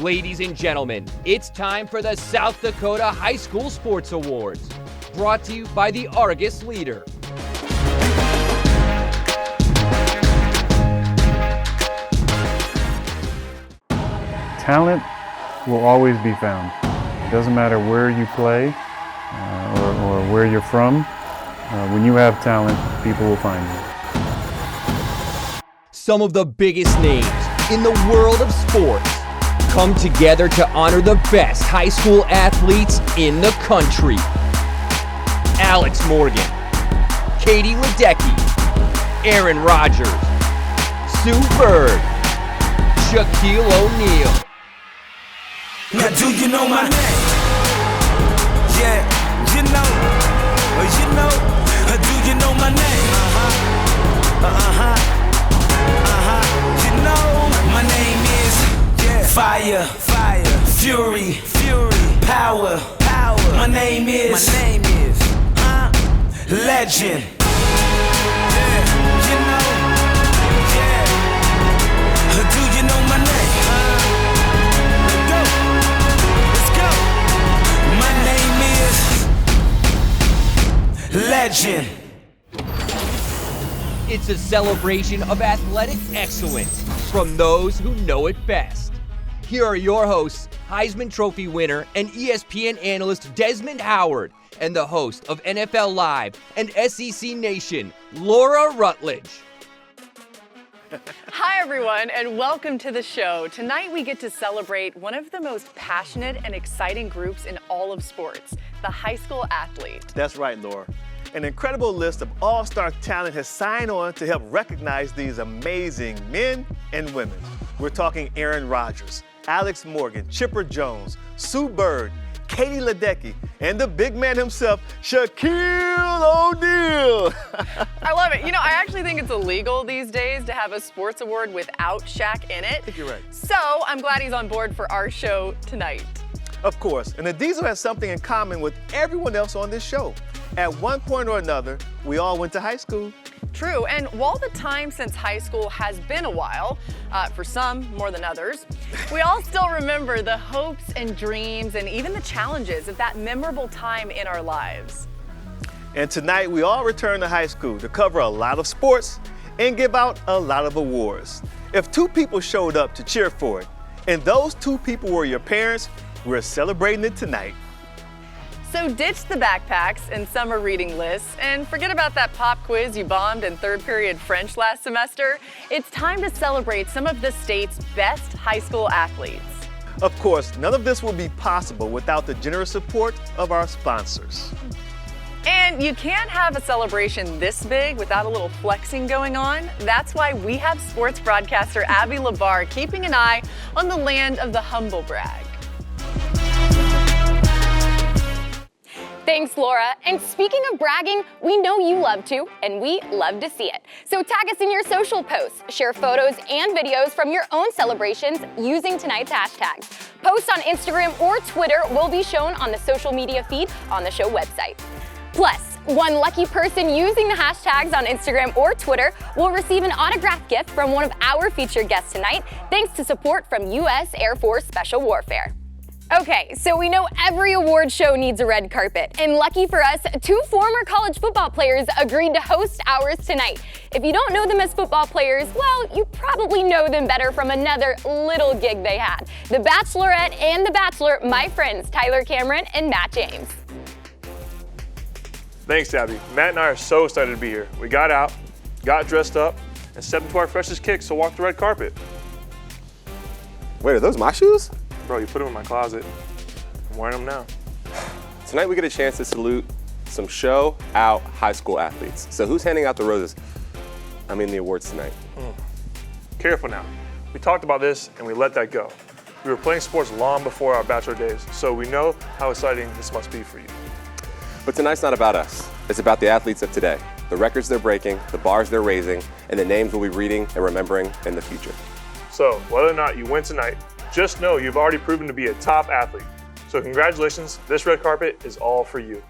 Ladies and gentlemen, it's time for the South Dakota High School Sports Awards, brought to you by the Argus Leader. Talent will always be found. It doesn't matter where you play or where you're from. When you have talent, people will find you. Some of the biggest names in the world of sports come together to honor the best high school athletes in the country. Alex Morgan, Katie Ledecky, Aaron Rodgers, Sue Bird, Shaquille O'Neal. Now do you know my name? Yeah, you know, do you know my name? You know, my name is Fire, Fury, Power. My name is Legend. You know, do you know my name? Let's go. My name is Legend. It's a celebration of athletic excellence from those who know it best. Here are your hosts, Heisman Trophy winner and ESPN analyst Desmond Howard, and the host of NFL Live and SEC Nation, Laura Rutledge. Hi, everyone, and welcome to the show. Tonight, we get to celebrate one of the most passionate and exciting groups in all of sports, the high school athlete. That's right, Laura. An incredible list of all-star talent has signed on to help recognize these amazing men and women. We're talking Aaron Rodgers, Alex Morgan, Chipper Jones, Sue Bird, Katie Ledecky, and the big man himself, Shaquille O'Neal. I love it. You know, I actually think it's illegal these days to have a sports award without Shaq in it. I think you're right. So I'm glad he's on board for our show tonight. Of course, and the Diesel has something in common with everyone else on this show. At one point or another, we all went to high school. True, and while the time since high school has been a while, for some more than others, we all still remember the hopes and dreams and even the challenges of that memorable time in our lives. And tonight, we all return to high school to cover a lot of sports and give out a lot of awards. If two people showed up to cheer for it, and those two people were your parents, we're celebrating it tonight. So ditch the backpacks and summer reading lists and forget about that pop quiz you bombed in third period French last semester. It's time to celebrate some of the state's best high school athletes. Of course, none of this would be possible without the generous support of our sponsors. And you can't have a celebration this big without a little flexing going on. That's why we have sports broadcaster Abby Labar keeping an eye on the land of the humble brag. Thanks, Laura. And speaking of bragging, we know you love to, and we love to see it. So tag us in your social posts, share photos and videos from your own celebrations using tonight's hashtags. Posts on Instagram or Twitter will be shown on the social media feed on the show website. Plus, one lucky person using the hashtags on Instagram or Twitter will receive an autographed gift from one of our featured guests tonight, thanks to support from U.S. Air Force Special Warfare. Okay, so we know every award show needs a red carpet, and lucky for us, two former college football players agreed to host ours tonight. If you don't know them as football players, well, you probably know them better from another little gig they had. The Bachelorette and The Bachelor, my friends Tyler Cameron and Matt James. Thanks, Abby. Matt and I are so excited to be here. We got out, got dressed up, and stepped into our freshest kicks to walk the red carpet. Wait, are those my shoes? Bro, you put them in my closet. I'm wearing them now. Tonight we get a chance to salute some show-out high school athletes. So who's handing out the roses? The awards tonight. Careful now. We talked about this and we let that go. We were playing sports long before our bachelor days, so we know how exciting this must be for you. But tonight's not about us. It's about the athletes of today. The records they're breaking, the bars they're raising, and the names we'll be reading and remembering in the future. So whether or not you win tonight, just know you've already proven to be a top athlete. So congratulations, this red carpet is all for you.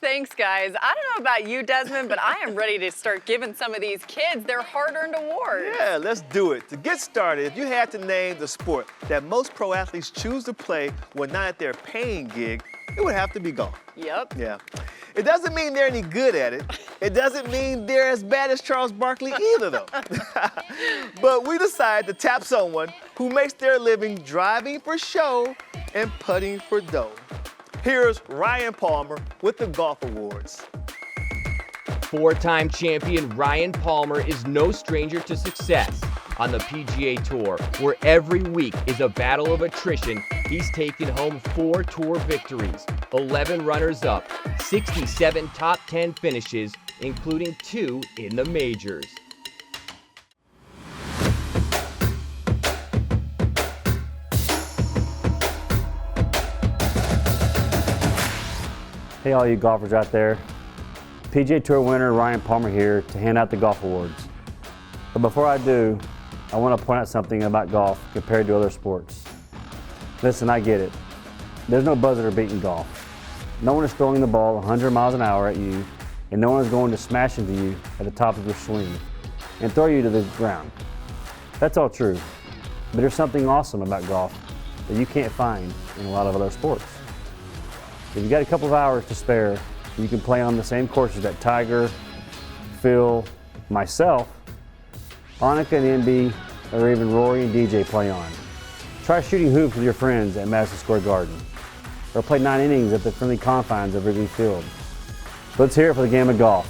Thanks, guys. I don't know about you, Desmond, but I am ready to start giving some of these kids their hard-earned awards. Yeah, let's do it. To get started, if you had to name the sport that most pro athletes choose to play when not at their paying gig, it would have to be golf. Yep. Yeah. It doesn't mean they're any good at it. It doesn't mean they're as bad as Charles Barkley either, though. But we decided to tap someone who makes their living driving for show and putting for dough. Here's Ryan Palmer with the Golf Awards. Four-time champion Ryan Palmer is no stranger to success. On the PGA Tour, where every week is a battle of attrition, he's taken home 4 tour victories, 11 runners-up, 67 top 10 finishes, including 2 in the majors. Hey all you golfers out there. PGA Tour winner Ryan Palmer here to hand out the golf awards. But before I do, I want to point out something about golf compared to other sports. Listen, I get it. There's no buzzer beating golf. No one is throwing the ball 100 miles an hour at you, and no one is going to smash into you at the top of your swing and throw you to the ground. That's all true. But there's something awesome about golf that you can't find in a lot of other sports. If you've got a couple of hours to spare, you can play on the same courses that Tiger, Phil, myself, Annika and MB, or even Rory and DJ play on. Try shooting hoops with your friends at Madison Square Garden, or play 9 innings at the friendly confines of Wrigley Field. Let's hear it for the game of golf,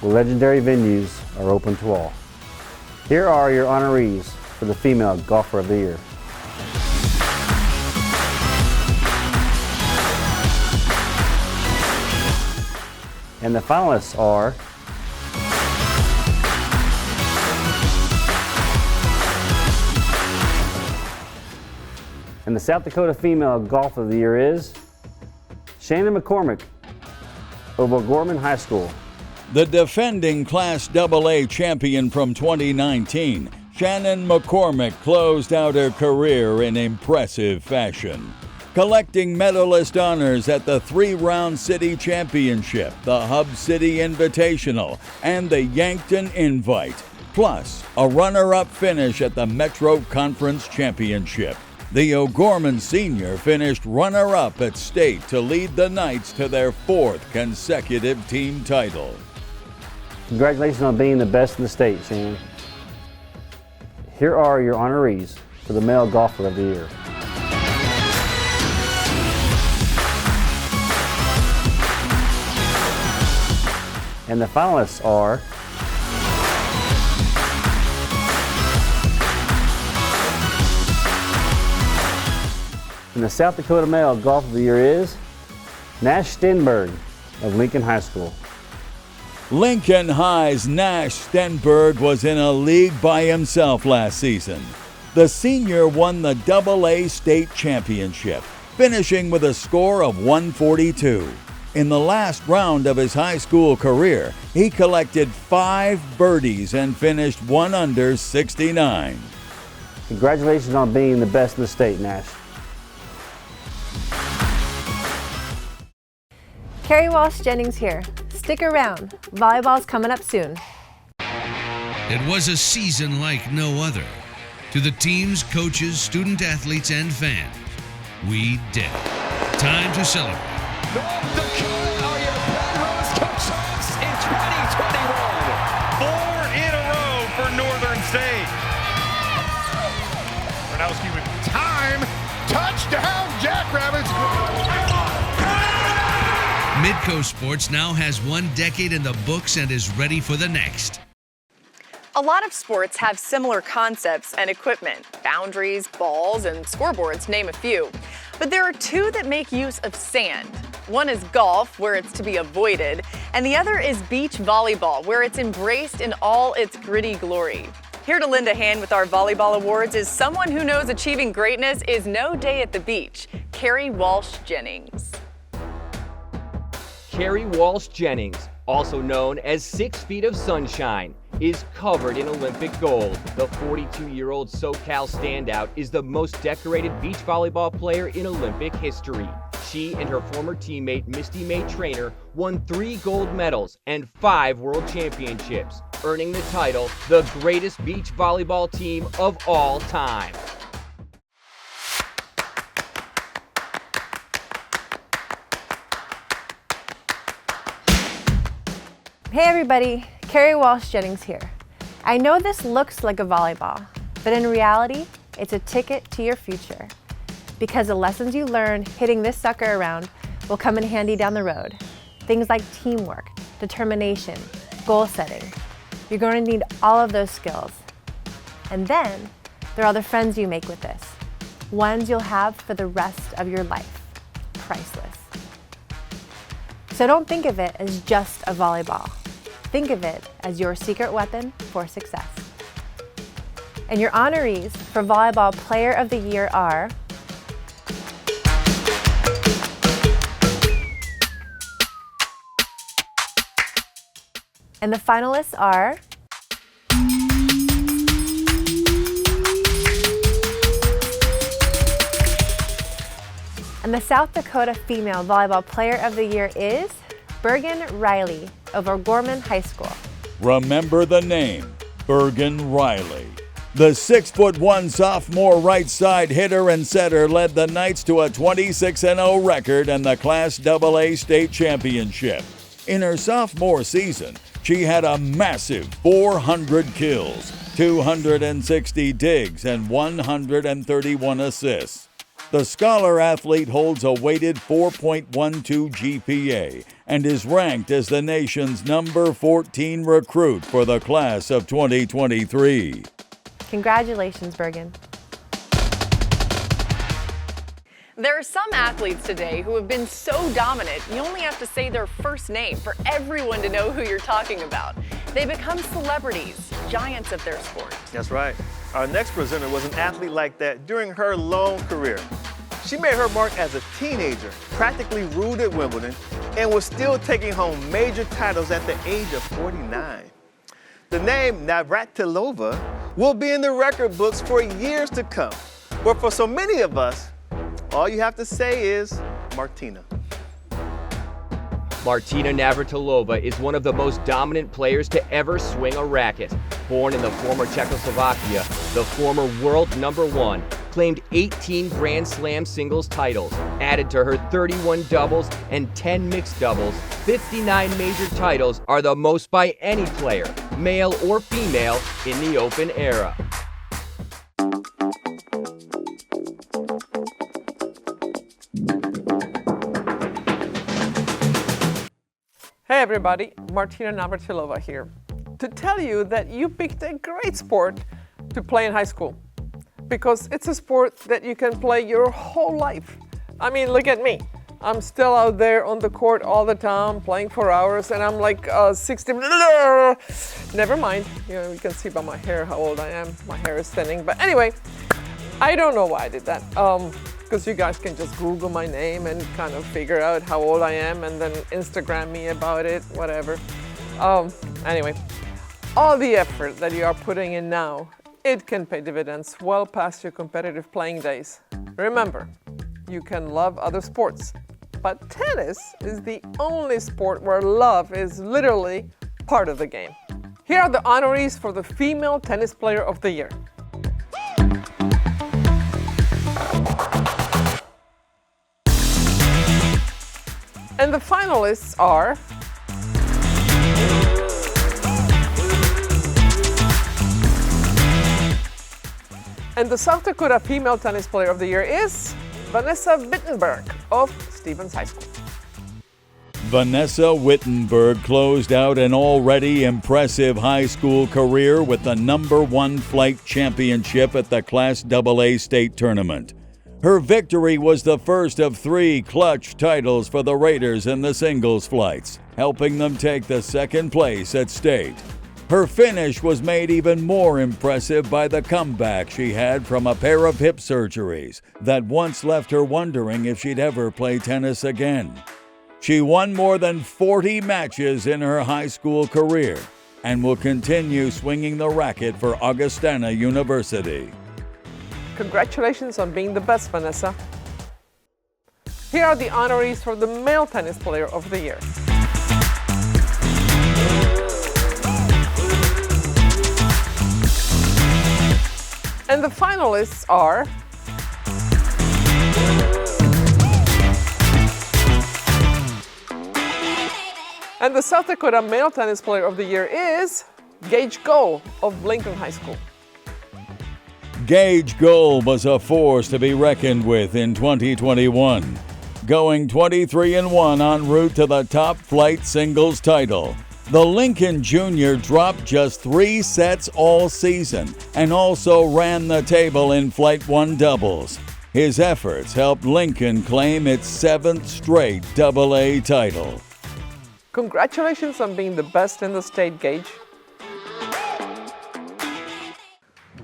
where legendary venues are open to all. Here are your honorees for the Female Golfer of the Year. And the finalists are and the South Dakota Female Golf of the Year is Shannon McCormick of O'Gorman High School. The defending Class AA champion from 2019, Shannon McCormick closed out her career in impressive fashion, collecting medalist honors at the 3-round City Championship, the Hub City Invitational, and the Yankton Invite, plus a runner-up finish at the Metro Conference Championship. The O'Gorman senior finished runner-up at state to lead the Knights to their 4th consecutive team title. Congratulations on being the best in the state, Shannon. Here are your honorees for the Male Golfer of the Year. And the finalists are and the South Dakota Male Golf of the Year is Nash Stenberg of Lincoln High School. Lincoln High's Nash Stenberg was in a league by himself last season. The senior won the AA state championship, finishing with a score of 142. In the last round of his high school career, he collected 5 birdies and finished 1 under 69. Congratulations on being the best in the state, Nash. Carrie Walsh-Jennings here. Stick around. Volleyball's coming up soon. It was a season like no other. To the teams, coaches, student athletes, and fans, we did it. Time to celebrate. North Dakota are your Penrose coaches in 2021. 4 in a row for Northern State. Ranowski with time. Touchdown, Jackrabbits. Midco Sports now has 1 decade in the books and is ready for the next. A lot of sports have similar concepts and equipment, boundaries, balls, and scoreboards, name a few. But there are 2 that make use of sand. One is golf, where it's to be avoided, and the other is beach volleyball, where it's embraced in all its gritty glory. Here to lend a hand with our volleyball awards is someone who knows achieving greatness is no day at the beach, Carrie Walsh-Jennings. Carrie Walsh-Jennings, also known as 6 Feet of Sunshine, is covered in Olympic gold. The 42-year-old SoCal standout is the most decorated beach volleyball player in Olympic history. She and her former teammate Misty May Trainer won 3 gold medals and 5 world championships, earning the title the greatest beach volleyball team of all time. Hey everybody, Carrie Walsh Jennings here. I know this looks like a volleyball, but in reality, it's a ticket to your future. Because the lessons you learn hitting this sucker around will come in handy down the road. Things like teamwork, determination, goal setting. You're going to need all of those skills. And then, there are the friends you make with this. Ones you'll have for the rest of your life. Priceless. So don't think of it as just a volleyball. Think of it as your secret weapon for success. And your honorees for Volleyball Player of the Year are and the finalists are and the South Dakota Female Volleyball Player of the Year is Bergen Riley of O'Gorman High School. Remember the name, Bergen Riley. The 6'1" sophomore right side hitter and setter led the Knights to a 26-0 record in the Class AA state championship. In her sophomore season, she had a massive 400 kills, 260 digs, and 131 assists. The scholar athlete holds a weighted 4.12 GPA and is ranked as the nation's number 14 recruit for the class of 2023. Congratulations, Bergen. There are some athletes today who have been so dominant, you only have to say their first name for everyone to know who you're talking about. They become celebrities, giants of their sport. That's right. Our next presenter was an athlete like that during her long career. She made her mark as a teenager, practically ruled at Wimbledon, and was still taking home major titles at the age of 49. The name Navratilova will be in the record books for years to come. But for so many of us, all you have to say is Martina. Martina Navratilova is one of the most dominant players to ever swing a racket. Born in the former Czechoslovakia, the former world #1 claimed 18 Grand Slam singles titles, added to her 31 doubles and 10 mixed doubles. 59 major titles are the most by any player, male or female, in the Open era. Hey everybody, Martina Navratilova here. To tell you that you picked a great sport to play in high school. Because it's a sport that you can play your whole life. I mean, look at me. I'm still out there on the court all the time, playing for hours, and I'm like 60. Never mind, you can see by my hair how old I am. My hair is thinning. But anyway, I don't know why I did that. Because you guys can just Google my name and kind of figure out how old I am and then Instagram me about it, whatever. Anyway, all the effort that you are putting in now, it can pay dividends well past your competitive playing days. Remember, you can love other sports, but tennis is the only sport where love is literally part of the game. Here are the honorees for the Female Tennis Player of the Year. And the finalists are and the South Dakota Female Tennis Player of the Year is Vanessa Wittenberg of Stevens High School. Vanessa Wittenberg closed out an already impressive high school career with the #1 flight championship at the Class AA state tournament. Her victory was the first of 3 clutch titles for the Raiders in the singles flights, helping them take the second place at state. Her finish was made even more impressive by the comeback she had from a pair of hip surgeries that once left her wondering if she'd ever play tennis again. She won more than 40 matches in her high school career and will continue swinging the racket for Augustana University. Congratulations on being the best, Vanessa. Here are the honorees for the Male Tennis Player of the Year. And the finalists are and the South Dakota Male Tennis Player of the Year is Gage Gohl of Lincoln High School. Gage Gohl was a force to be reckoned with in 2021, going 23-1 en route to the top flight singles title. The Lincoln Junior dropped just 3 sets all season and also ran the table in Flight 1 doubles. His efforts helped Lincoln claim its 7th straight AA title. Congratulations on being the best in the state, Gage.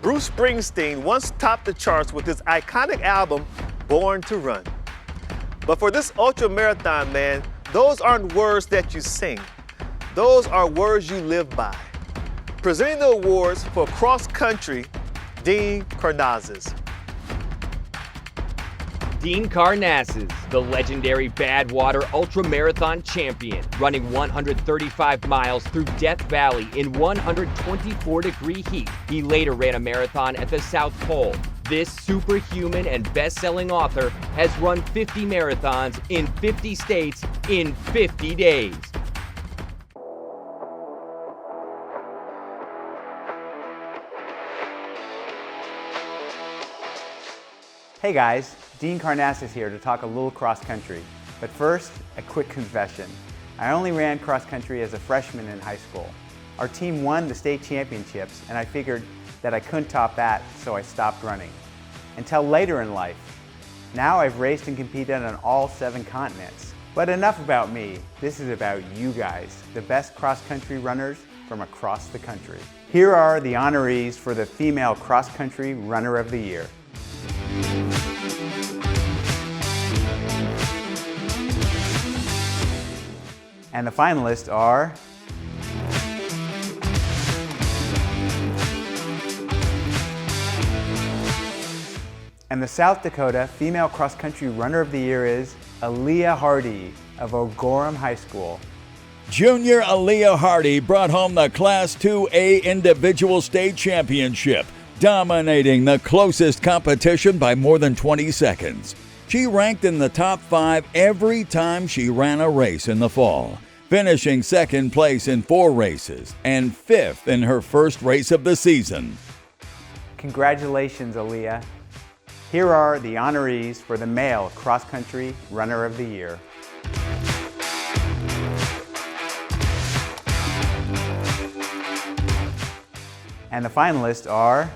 Bruce Springsteen once topped the charts with his iconic album, Born to Run. But for this ultra marathon man, those aren't words that you sing. Those are words you live by. Presenting the awards for cross country, Dean Karnazes. Dean Karnazes, the legendary Badwater ultramarathon champion, running 135 miles through Death Valley in 124-degree heat. He later ran a marathon at the South Pole. This superhuman and best-selling author has run 50 marathons in 50 states in 50 days. Hey guys, Dean Karnazes here to talk a little cross country. But first, a quick confession. I only ran cross country as a freshman in high school. Our team won the state championships and I figured that I couldn't top that, so I stopped running. Until later in life. Now I've raced and competed on all 7 continents. But enough about me. This is about you guys, the best cross country runners from across the country. Here are the honorees for the Female Cross Country Runner of the Year. And the finalists are and the South Dakota Female Cross Country Runner of the Year is Aaliyah Hardy of O'Gorham High School. Junior Aaliyah Hardy brought home the Class 2A Individual State Championship, dominating the closest competition by more than 20 seconds. She ranked in the top 5 every time she ran a race in the fall, finishing 2nd place in 4 races and 5th in her first race of the season. Congratulations, Aaliyah. Here are the honorees for the Male Cross Country Runner of the Year. And the finalists are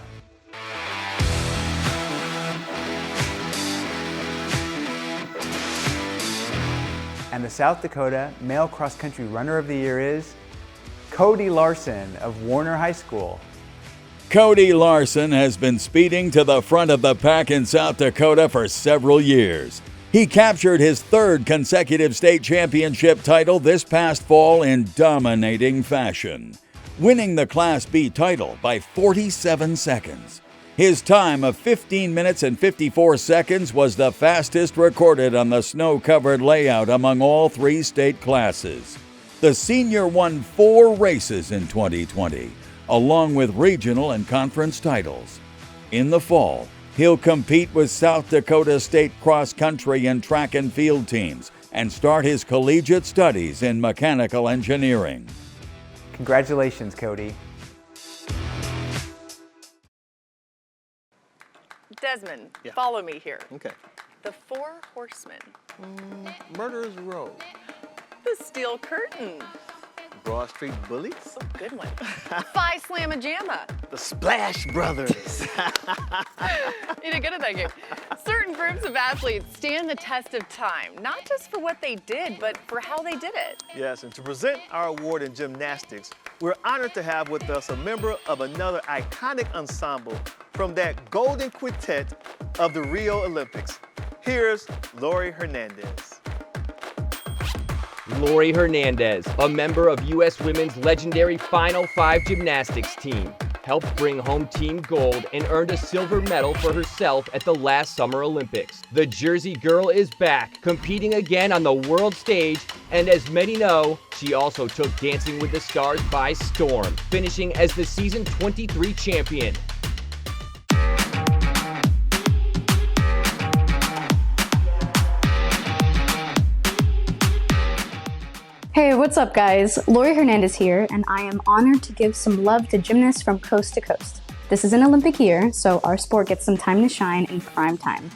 and the South Dakota Male Cross Country Runner of the Year is Cody Larson of Warner High School. Cody Larson has been speeding to the front of the pack in South Dakota for several years. He captured his 3rd consecutive state championship title this past fall in dominating fashion, winning the Class B title by 47 seconds. His time of 15 minutes and 54 seconds was the fastest recorded on the snow-covered layout among all 3 state classes. The senior won 4 races in 2020, along with regional and conference titles. In the fall, he'll compete with South Dakota State cross country and track and field teams and start his collegiate studies in mechanical engineering. Congratulations, Cody. Desmond, follow me here. Okay. The 4 Horsemen. Murderer's Row. The Steel Curtain. Broad Street Bullies. Oh, good one. Phi Slamma Jamma. The Splash Brothers. You did good at that game. Certain groups of athletes stand the test of time, not just for what they did, but for how they did it. Yes, and to present our award in gymnastics, we're honored to have with us a member of another iconic ensemble from that golden quintet of the Rio Olympics. Here's Laurie Hernandez. Laurie Hernandez, a member of U.S. Women's legendary Final 5 gymnastics team. helped bring home team gold and earned a silver medal for herself at the last Summer Olympics. The Jersey girl is back, competing again on the world stage, and as many know, she also took Dancing with the Stars by storm, finishing as the season 23 champion. Hey, what's up guys? Laurie Hernandez here, and I am honored to give some love to gymnasts from coast to coast. This is an Olympic year, so our sport gets some time to shine in prime time.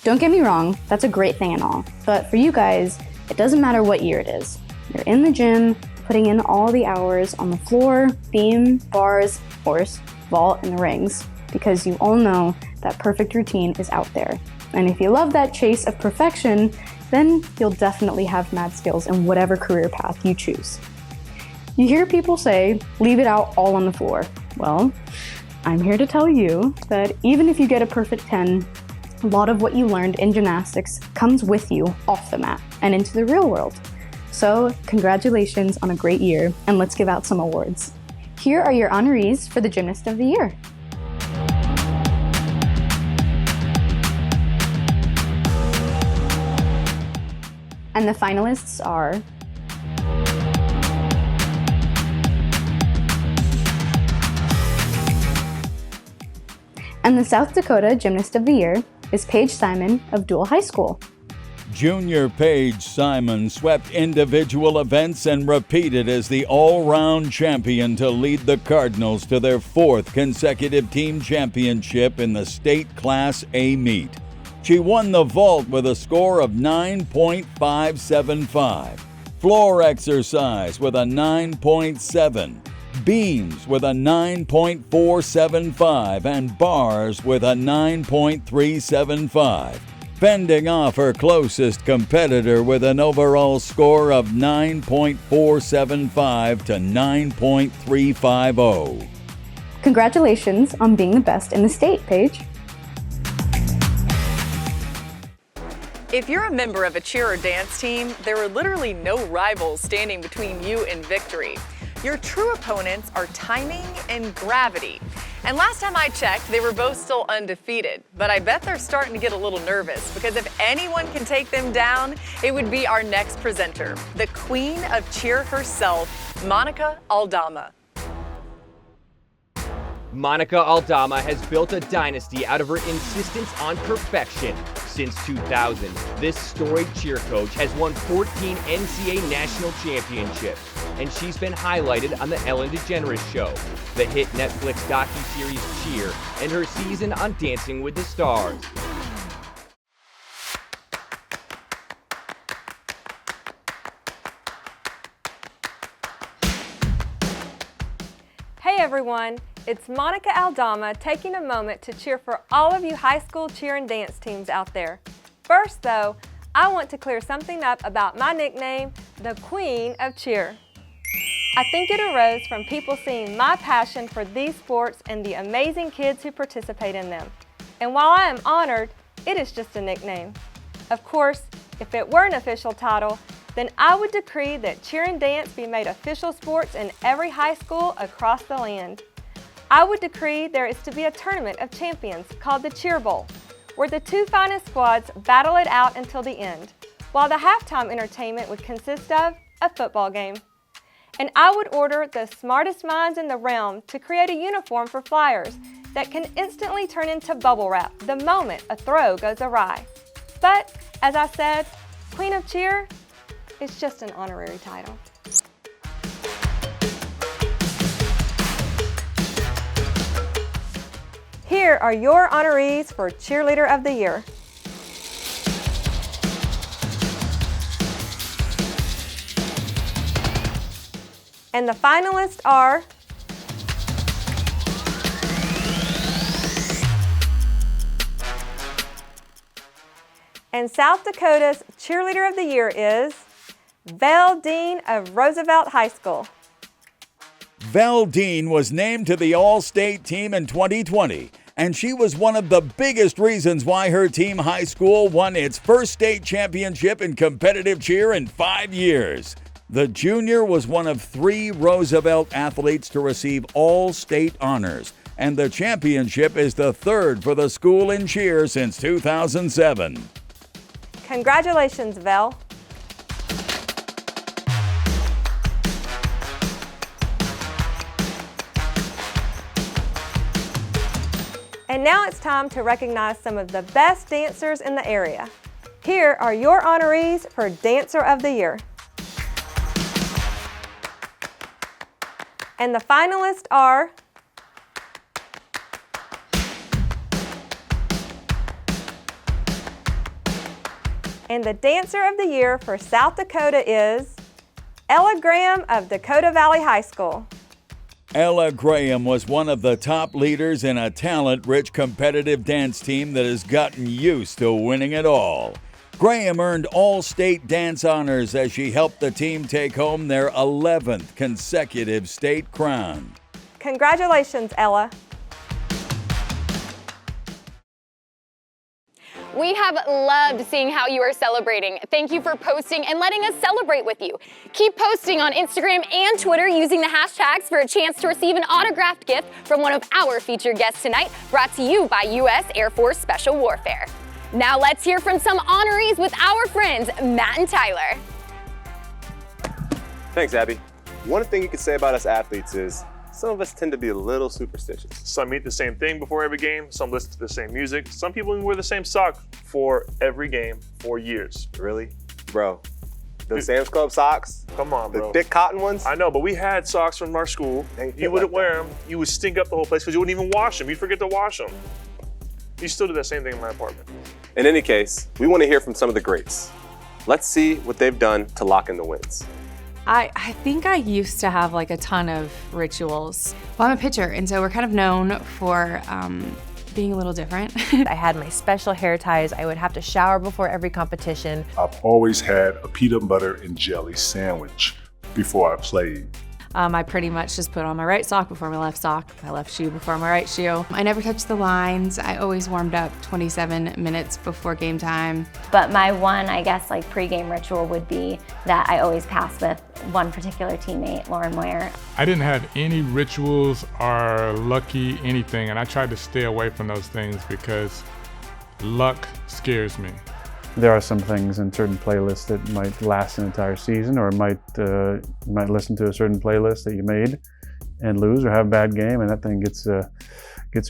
Don't get me wrong, that's a great thing and all, but for you guys, it doesn't matter what year it is. You're in the gym, putting in all the hours on the floor, beam, bars, horse, vault, and the rings, because you all know that perfect routine is out there. And if you love that chase of perfection, then you'll definitely have mad skills in whatever career path you choose. You hear people say, leave it out all on the floor. Well, I'm here to tell you that even if you get a perfect 10, a lot of what you learned in gymnastics comes with you off the mat and into the real world. So congratulations on a great year, and let's give out some awards. Here are your honorees for the Gymnast of the Year. And the finalists are and the South Dakota Gymnast of the Year is Paige Simon of Dual High School. Junior Paige Simon swept individual events and repeated as the all-round champion to lead the Cardinals to their 4th consecutive team championship in the state Class A meet. She won the vault with a score of 9.575, floor exercise with a 9.7, beams with a 9.475, and bars with a 9.375, fending off her closest competitor with an overall score of 9.475 to 9.350. Congratulations on being the best in the state, Paige. If you're a member of a cheer or dance team, there are literally no rivals standing between you and victory. Your true opponents are timing and gravity. And last time I checked, they were both still undefeated. But I bet they're starting to get a little nervous, because if anyone can take them down, it would be our next presenter, the queen of cheer herself, Monica Aldama. Monica Aldama has built a dynasty out of her insistence on perfection. Since 2000, this storied cheer coach has won 14 NCAA national championships, and she's been highlighted on The Ellen DeGeneres Show, the hit Netflix docuseries Cheer, and her season on Dancing with the Stars. Hey everyone, it's Monica Aldama taking a moment to cheer for all of you high school cheer and dance teams out there. First though, I want to clear something up about my nickname, the Queen of Cheer. I think it arose from people seeing my passion for these sports and the amazing kids who participate in them. And while I am honored, it is just a nickname. Of course, if it were an official title, then I would decree that cheer and dance be made official sports in every high school across the land. I would decree there is to be a tournament of champions called the Cheer Bowl, where the 2 finest squads battle it out until the end, while the halftime entertainment would consist of a football game. And I would order the smartest minds in the realm to create a uniform for flyers that can instantly turn into bubble wrap the moment a throw goes awry. But, as I said, Queen of Cheer is just an honorary title. Here are your honorees for Cheerleader of the Year. And the finalists are and South Dakota's Cheerleader of the Year is Val Dean of Roosevelt High School. Val Dean was named to the All-State team in 2020, and she was one of the biggest reasons why her team high school won its first state championship in competitive cheer in 5 years. The junior was one of 3 Roosevelt athletes to receive all state honors, and the championship is the 3rd for the school in cheer since 2007. Congratulations, Vel. And now it's time to recognize some of the best dancers in the area. Here are your honorees for Dancer of the Year. And the finalists are and the Dancer of the Year for South Dakota is Ella Graham of Dakota Valley High School. Ella Graham was one of the top leaders in a talent-rich competitive dance team that has gotten used to winning it all. Graham earned all-state dance honors as she helped the team take home their 11th consecutive state crown. Congratulations, Ella. We have loved seeing how you are celebrating. Thank you for posting and letting us celebrate with you. Keep posting on Instagram and Twitter using the hashtags for a chance to receive an autographed gift from one of our featured guests tonight, brought to you by U.S. Air Force Special Warfare. Now let's hear from some honorees with our friends, Matt and Tyler. Thanks, Abby. One thing you could say about us athletes is some of us tend to be a little superstitious. Some eat the same thing before every game, some listen to the same music, some people even wear the same sock for every game for years. Really? Bro, those Sam's Club socks? Come on, bro. The thick cotton ones? I know, but we had socks from our school. You wouldn't wear them. You would stink up the whole place because you wouldn't even wash them. You'd forget to wash them. You still do that same thing in my apartment. In any case, we want to hear from some of the greats. Let's see what they've done to lock in the wins. I think I used to have like a ton of rituals. Well, I'm a pitcher, and so we're kind of known for being a little different. I had my special hair ties. I would have to shower before every competition. I've always had a peanut butter and jelly sandwich before I played. I pretty much just put on my right sock before my left sock, my left shoe before my right shoe. I never touched the lines. I always warmed up 27 minutes before game time. But my one, I guess, like pregame ritual would be that I always pass with one particular teammate, Lauren Meyer. I didn't have any rituals or lucky anything, and I tried to stay away from those things because luck scares me. There are some things in certain playlists that might last an entire season, or you might listen to a certain playlist that you made and lose or have a bad game, and that thing gets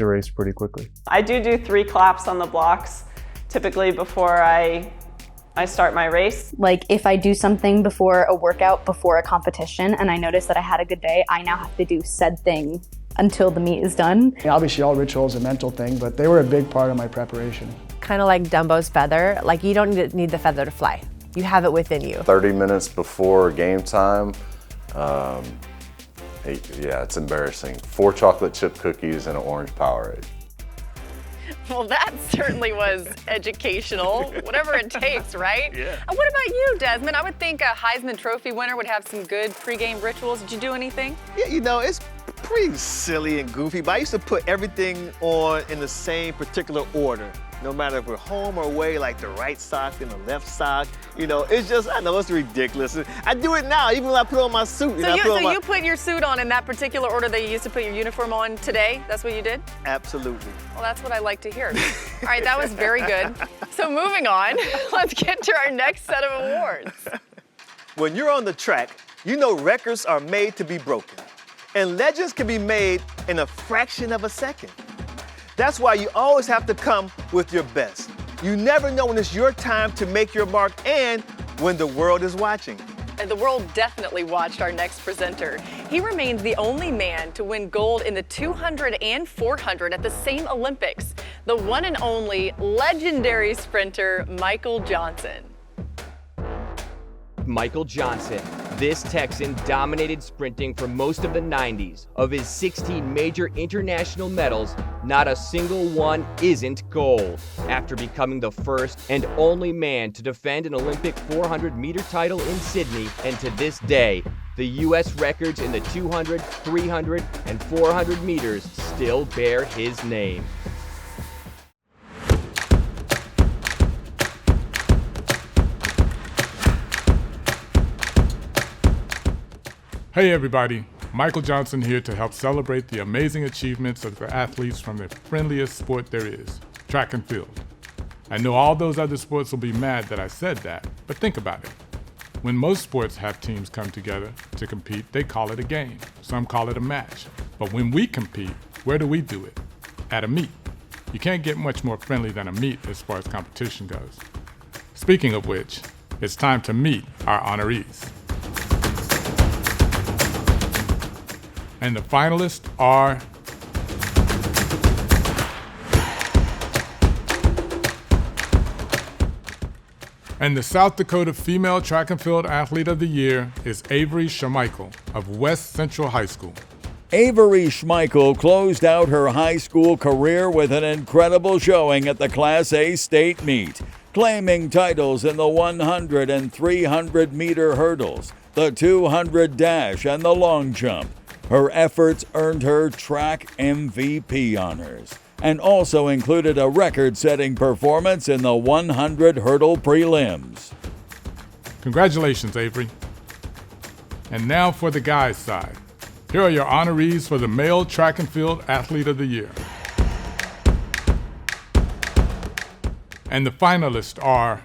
erased pretty quickly. I do 3 claps on the blocks, typically before I start my race. Like if I do something before a workout, before a competition, and I notice that I had a good day, I now have to do said thing until the meet is done. Obviously all rituals are a mental thing, but they were a big part of my preparation. Kind of like Dumbo's feather, like you don't need the feather to fly. You have it within you. 30 minutes before game time, yeah, it's embarrassing. 4 chocolate chip cookies and an orange Powerade. Well, that certainly was educational, whatever it takes, right? Yeah. And what about you, Desmond? I would think a Heisman Trophy winner would have some good pregame rituals. Did you do anything? Yeah, you know, it's pretty silly and goofy, but I used to put everything on in the same particular order. No matter if we're home or away, like the right sock and the left sock. You know, it's just, I know it's ridiculous. I do it now, even when I put on my suit. So you put your suit on in that particular order that you used to put your uniform on today? That's what you did? Absolutely. Well, that's what I like to hear. All right, that was very good. So moving on, let's get to our next set of awards. When you're on the track, you know records are made to be broken. And legends can be made in a fraction of a second. That's why you always have to come with your best. You never know when it's your time to make your mark and when the world is watching. And the world definitely watched our next presenter. He remains the only man to win gold in the 200 and 400 at the same Olympics. The one and only legendary sprinter, Michael Johnson. Michael Johnson. This Texan dominated sprinting for most of the 90s. Of his 16 major international medals, not a single one isn't gold. After becoming the first and only man to defend an Olympic 400-meter title in Sydney, and to this day, the U.S. records in the 200, 300, and 400 meters still bear his name. Hey everybody, Michael Johnson here to help celebrate the amazing achievements of the athletes from the friendliest sport there is, track and field. I know all those other sports will be mad that I said that, but think about it. When most sports have teams come together to compete, they call it a game. Some call it a match. But when we compete, where do we do it? At a meet. You can't get much more friendly than a meet as far as competition goes. Speaking of which, it's time to meet our honorees. And the finalists are and the South Dakota Female Track and Field Athlete of the Year is Avery Schmeichel of West Central High School. Avery Schmeichel closed out her high school career with an incredible showing at the Class A state meet, claiming titles in the 100 and 300 meter hurdles, the 200 dash, and the long jump. Her efforts earned her track MVP honors, and also included a record-setting performance in the 100 hurdle prelims. Congratulations, Avery. And now for the guys' side. Here are your honorees for the Male Track and Field Athlete of the Year. And the finalists are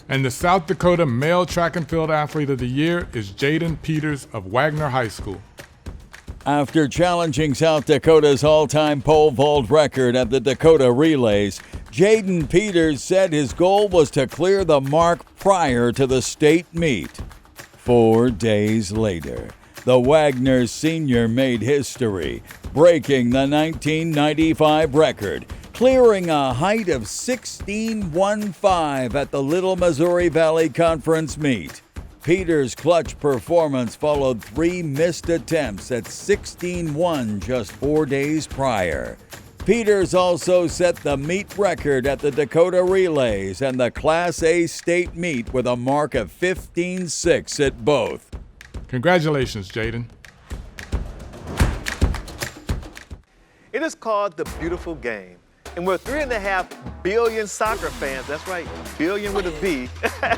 and the South Dakota Male Track and Field Athlete of the Year is Jaden Peters of Wagner High School. After challenging South Dakota's all-time pole vault record at the Dakota Relays, Jaden Peters said his goal was to clear the mark prior to the state meet. 4 days later, the Wagner senior made history, breaking the 1995 record, clearing a height of 16.15 at the Little Missouri Valley Conference meet. Peters' clutch performance followed 3 missed attempts at 16.1 just 4 days prior. Peters also set the meet record at the Dakota Relays and the Class A state meet with a mark of 15.6 at both. Congratulations, Jaden. It is called the beautiful game. And we're 3.5 billion soccer fans, that's right, billion with a B,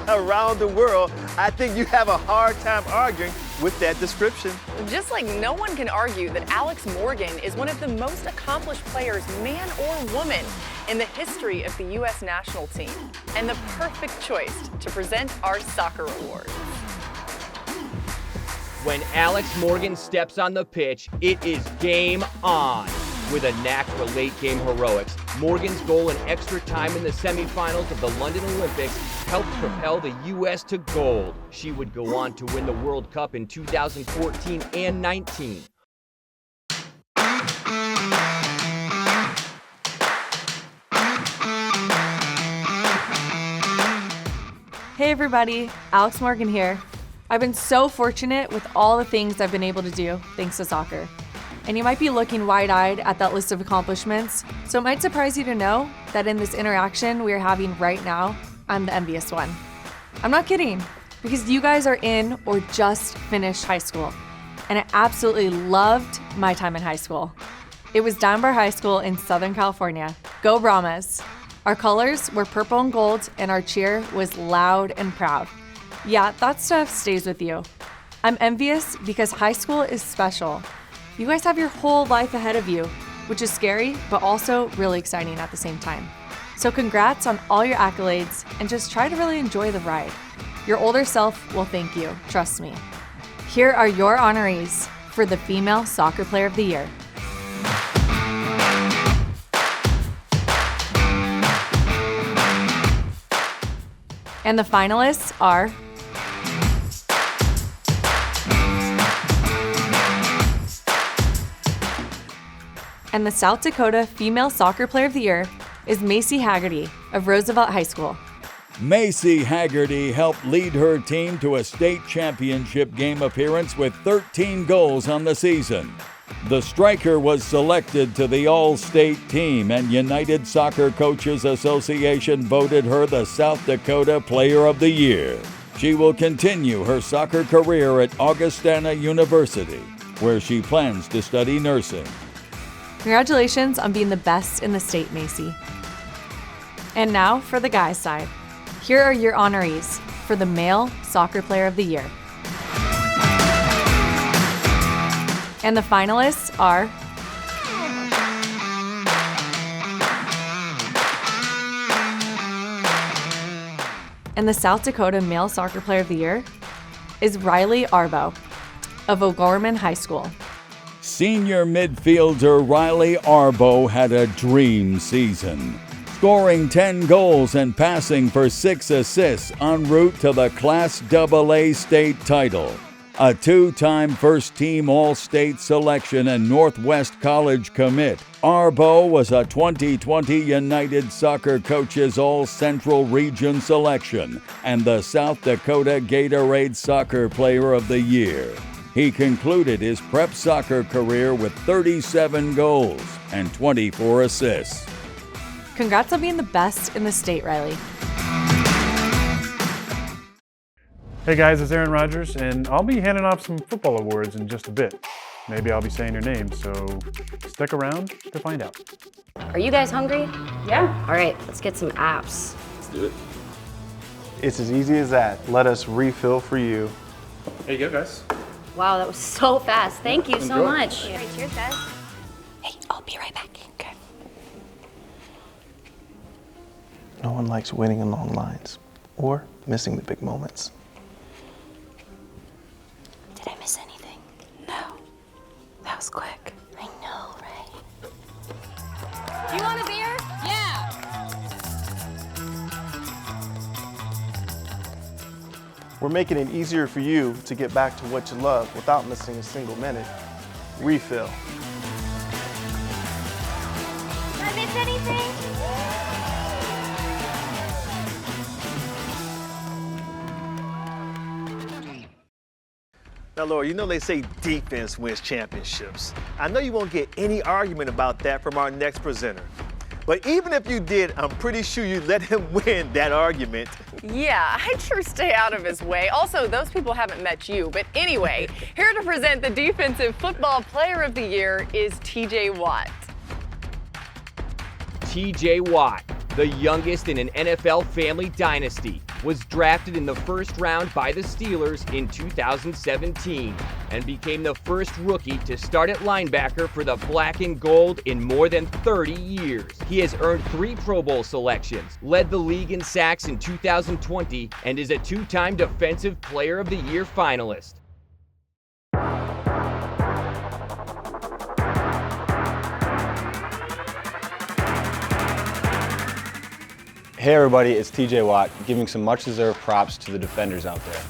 around the world. I think you have a hard time arguing with that description. Just like no one can argue that Alex Morgan is one of the most accomplished players, man or woman, in the history of the U.S. national team, and the perfect choice to present our soccer awards. When Alex Morgan steps on the pitch, it is game on. With a knack for late-game heroics, Morgan's goal in extra time in the semifinals of the London Olympics helped propel the U.S. to gold. She would go on to win the World Cup in 2014 and 19. Hey everybody, Alex Morgan here. I've been so fortunate with all the things I've been able to do thanks to soccer. And you might be looking wide-eyed at that list of accomplishments, so it might surprise you to know that in this interaction we are having right now, I'm the envious one. I'm not kidding, because you guys are in or just finished high school, and I absolutely loved my time in high school. It was Dunbar High School in Southern California. Go Brahmas! Our colors were purple and gold, and our cheer was loud and proud. Yeah, that stuff stays with you. I'm envious because high school is special. You guys have your whole life ahead of you, which is scary, but also really exciting at the same time. So congrats on all your accolades, and just try to really enjoy the ride. Your older self will thank you, trust me. Here are your honorees for the Female Soccer Player of the Year. And the finalists are and the South Dakota Female Soccer Player of the Year is Macy Haggerty of Roosevelt High School. Macy Haggerty helped lead her team to a state championship game appearance with 13 goals on the season. The striker was selected to the All-State team, and United Soccer Coaches Association voted her the South Dakota Player of the Year. She will continue her soccer career at Augustana University, where she plans to study nursing. Congratulations on being the best in the state, Macy. And now for the guys' side. Here are your honorees for the Male Soccer Player of the Year. And the finalists are and the South Dakota Male Soccer Player of the Year is Riley Arbo of O'Gorman High School. Senior midfielder Riley Arbo had a dream season, scoring 10 goals and passing for 6 assists en route to the Class AA state title. A 2-time first-team All-State selection and Northwest College commit, Arbo was a 2020 United Soccer Coaches All-Central Region selection and the South Dakota Gatorade Soccer Player of the Year. He concluded his prep soccer career with 37 goals and 24 assists. Congrats on being the best in the state, Riley. Hey guys, it's Aaron Rodgers, and I'll be handing off some football awards in just a bit. Maybe I'll be saying your name, so stick around to find out. Are you guys hungry? Yeah. All right, let's get some apps. Let's do it. It's as easy as that. Let us refill for you. There you go, guys. Wow, that was so fast. Thank you so much. All right, cheers, guys. Hey, I'll be right back. Okay. No one likes waiting in long lines or missing the big moments. Did I miss anything? No. That was quick. I know, right? Do you want a beer? Yeah. We're making it easier for you to get back to what you love without missing a single minute. Refill. Did I miss anything? Now, Laura, you know they say defense wins championships. I know you won't get any argument about that from our next presenter. But even if you did, I'm pretty sure you'd let him win that argument. Yeah, I'd sure stay out of his way. Also, those people haven't met you. But anyway, here to present the Defensive Football Player of the Year is TJ Watt. TJ Watt, the youngest in an NFL family dynasty, was drafted in the first round by the Steelers in 2017 and became the first rookie to start at linebacker for the Black and Gold in more than 30 years. He has earned 3 Pro Bowl selections, led the league in sacks in 2020, and is a 2-time Defensive Player of the Year finalist. Hey everybody, it's TJ Watt, giving some much-deserved props to the defenders out there.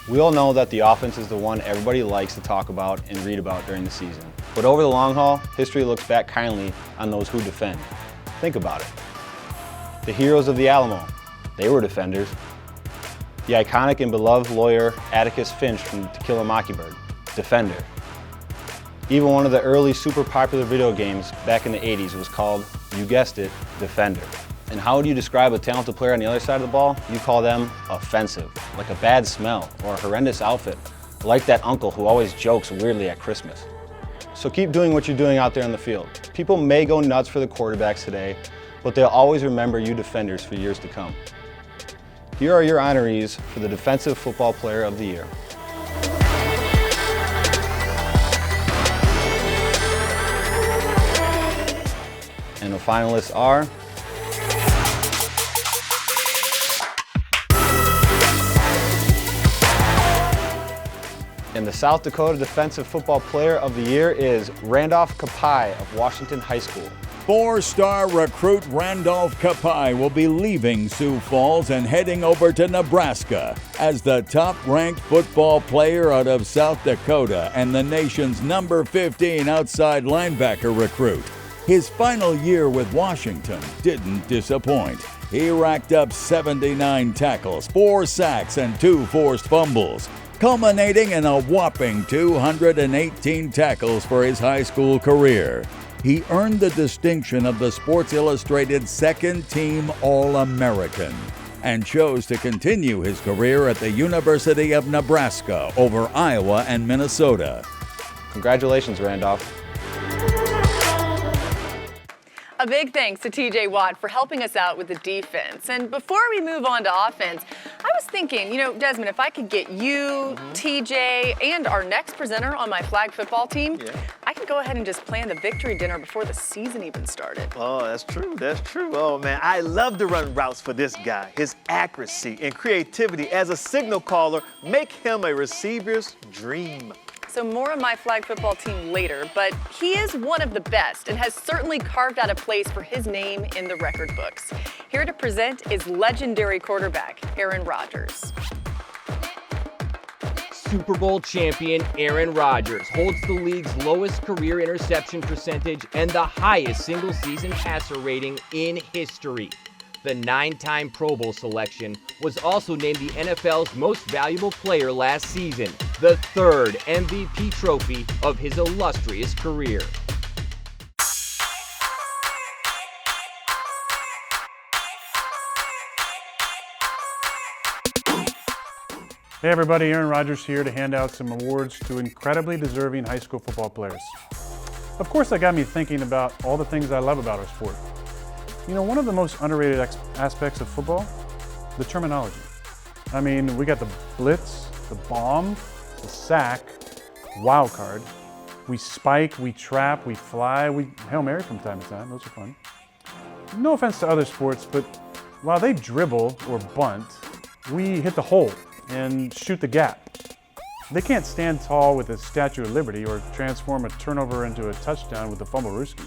We all know that the offense is the one everybody likes to talk about and read about during the season. But over the long haul, history looks back kindly on those who defend. Think about it. The heroes of the Alamo, they were defenders. The iconic and beloved lawyer Atticus Finch from To Kill a Mockingbird, defender. Even one of the early super popular video games back in the 80s was called, you guessed it, Defender. And how would you describe a talented player on the other side of the ball? You call them offensive, like a bad smell or a horrendous outfit, like that uncle who always jokes weirdly at Christmas. So keep doing what you're doing out there on the field. People may go nuts for the quarterbacks today, but they'll always remember you defenders for years to come. Here are your honorees for the Defensive Football Player of the Year. And the finalists are and the South Dakota Defensive Football Player of the Year is Randolph Kapai of Washington High School. 4-star recruit Randolph Kapai will be leaving Sioux Falls and heading over to Nebraska as the top-ranked football player out of South Dakota and the nation's number 15 outside linebacker recruit. His final year with Washington didn't disappoint. He racked up 79 tackles, 4 sacks, and 2 forced fumbles, culminating in a whopping 218 tackles for his high school career. He earned the distinction of the Sports Illustrated Second Team All-American and chose to continue his career at the University of Nebraska over Iowa and Minnesota. Congratulations, Randolph. A big thanks to TJ Watt for helping us out with the defense. And before we move on to offense, I was thinking, Desmond, if I could get you, TJ, and our next presenter on my flag football team, I could go ahead and just plan the victory dinner before the season even started. Oh, that's true. That's true. Oh, man, I love to run routes for this guy. His accuracy and creativity as a signal caller make him a receiver's dream. So more of my flag football team later, but he is one of the best and has certainly carved out a place for his name in the record books. Here to present is legendary quarterback Aaron Rodgers. Super Bowl champion Aaron Rodgers holds the league's lowest career interception percentage and the highest single-season passer rating in history. The 9-time Pro Bowl selection was also named the NFL's most valuable player last season, the third MVP trophy of his illustrious career. Hey everybody, Aaron Rodgers here to hand out some awards to incredibly deserving high school football players. Of course, that got me thinking about all the things I love about our sport. One of the most underrated aspects of football, the terminology. I mean, we got the blitz, the bomb, the sack, wild card. We spike, we trap, we fly, we Hail Mary from time to time. Those are fun. No offense to other sports, but while they dribble or bunt, we hit the hole and shoot the gap. They can't stand tall with the Statue of Liberty or transform a turnover into a touchdown with the fumble-rooski.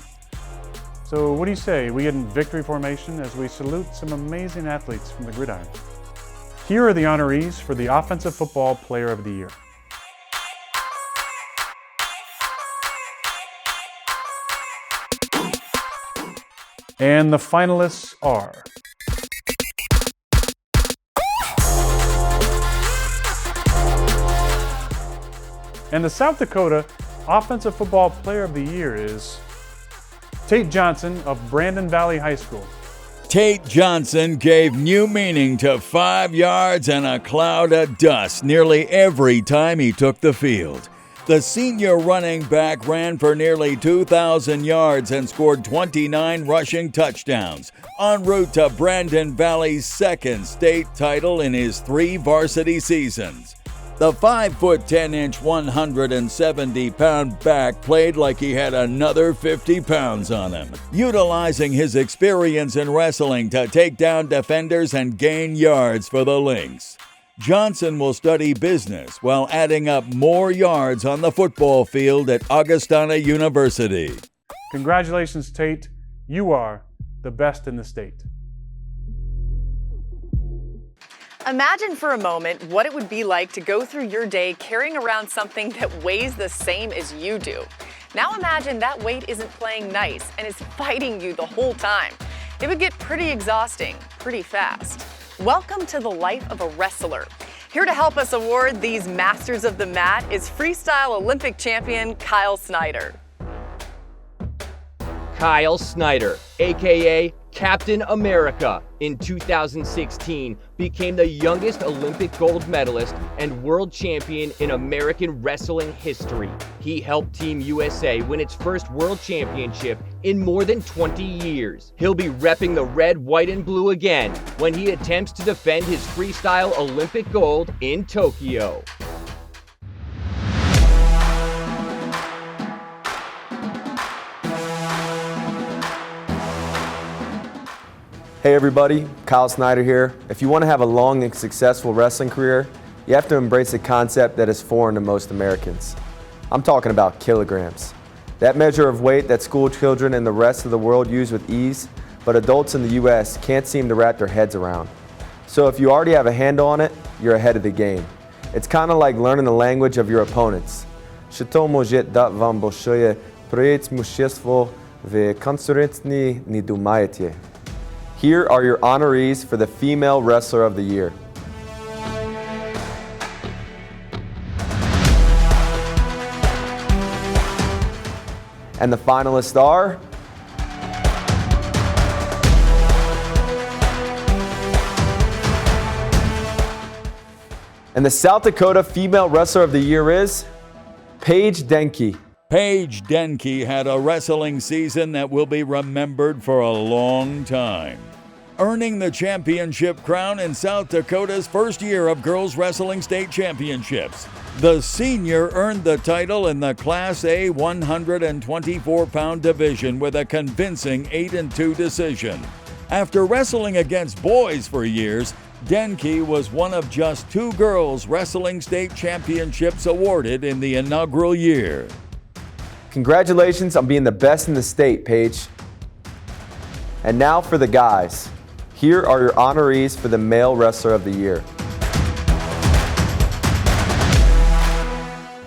So what do you say? We get in victory formation as we salute some amazing athletes from the gridiron. Here are the honorees for the Offensive Football Player of the Year. And the finalists are and the South Dakota Offensive Football Player of the Year is Tate Johnson of Brandon Valley High School. Tate Johnson gave new meaning to 5 yards and a cloud of dust nearly every time he took the field. The senior running back ran for nearly 2,000 yards and scored 29 rushing touchdowns, en route to Brandon Valley's second state title in his 3 varsity seasons. The 5'10", 170-pound back played like he had another 50 pounds on him, utilizing his experience in wrestling to take down defenders and gain yards for the Lynx. Johnson will study business while adding up more yards on the football field at Augustana University. Congratulations, Tate. You are the best in the state. Imagine for a moment what it would be like to go through your day carrying around something that weighs the same as you do. Now imagine that weight isn't playing nice and is fighting you the whole time. It would get pretty exhausting, pretty fast. Welcome to the life of a wrestler. Here to help us award these masters of the mat is freestyle Olympic champion Kyle Snyder. Kyle Snyder, aka Captain America, in 2016 became the youngest Olympic gold medalist and world champion in American wrestling history. He helped Team USA win its first world championship in more than 20 years. He'll be repping the red, white, and blue again when he attempts to defend his freestyle Olympic gold in Tokyo. Hey everybody, Kyle Snyder here. If you want to have a long and successful wrestling career, you have to embrace a concept that is foreign to most Americans. I'm talking about kilograms. That measure of weight that school children and the rest of the world use with ease, but adults in the US can't seem to wrap their heads around. So if you already have a handle on it, you're ahead of the game. It's kind of like learning the language of your opponents. Що може дати вам більше преимущество в конкуренції не думаєте? Here are your honorees for the Female Wrestler of the Year. And the finalists are and the South Dakota Female Wrestler of the Year is Paige Denke. Paige Denke had a wrestling season that will be remembered for a long time, earning the championship crown in South Dakota's first year of girls wrestling state championships. The senior earned the title in the Class A 124-pound division with a convincing 8-2 decision. After wrestling against boys for years, Denke was one of just 2 girls wrestling state championships awarded in the inaugural year. Congratulations on being the best in the state, Paige. And now for the guys. Here are your honorees for the Male Wrestler of the Year.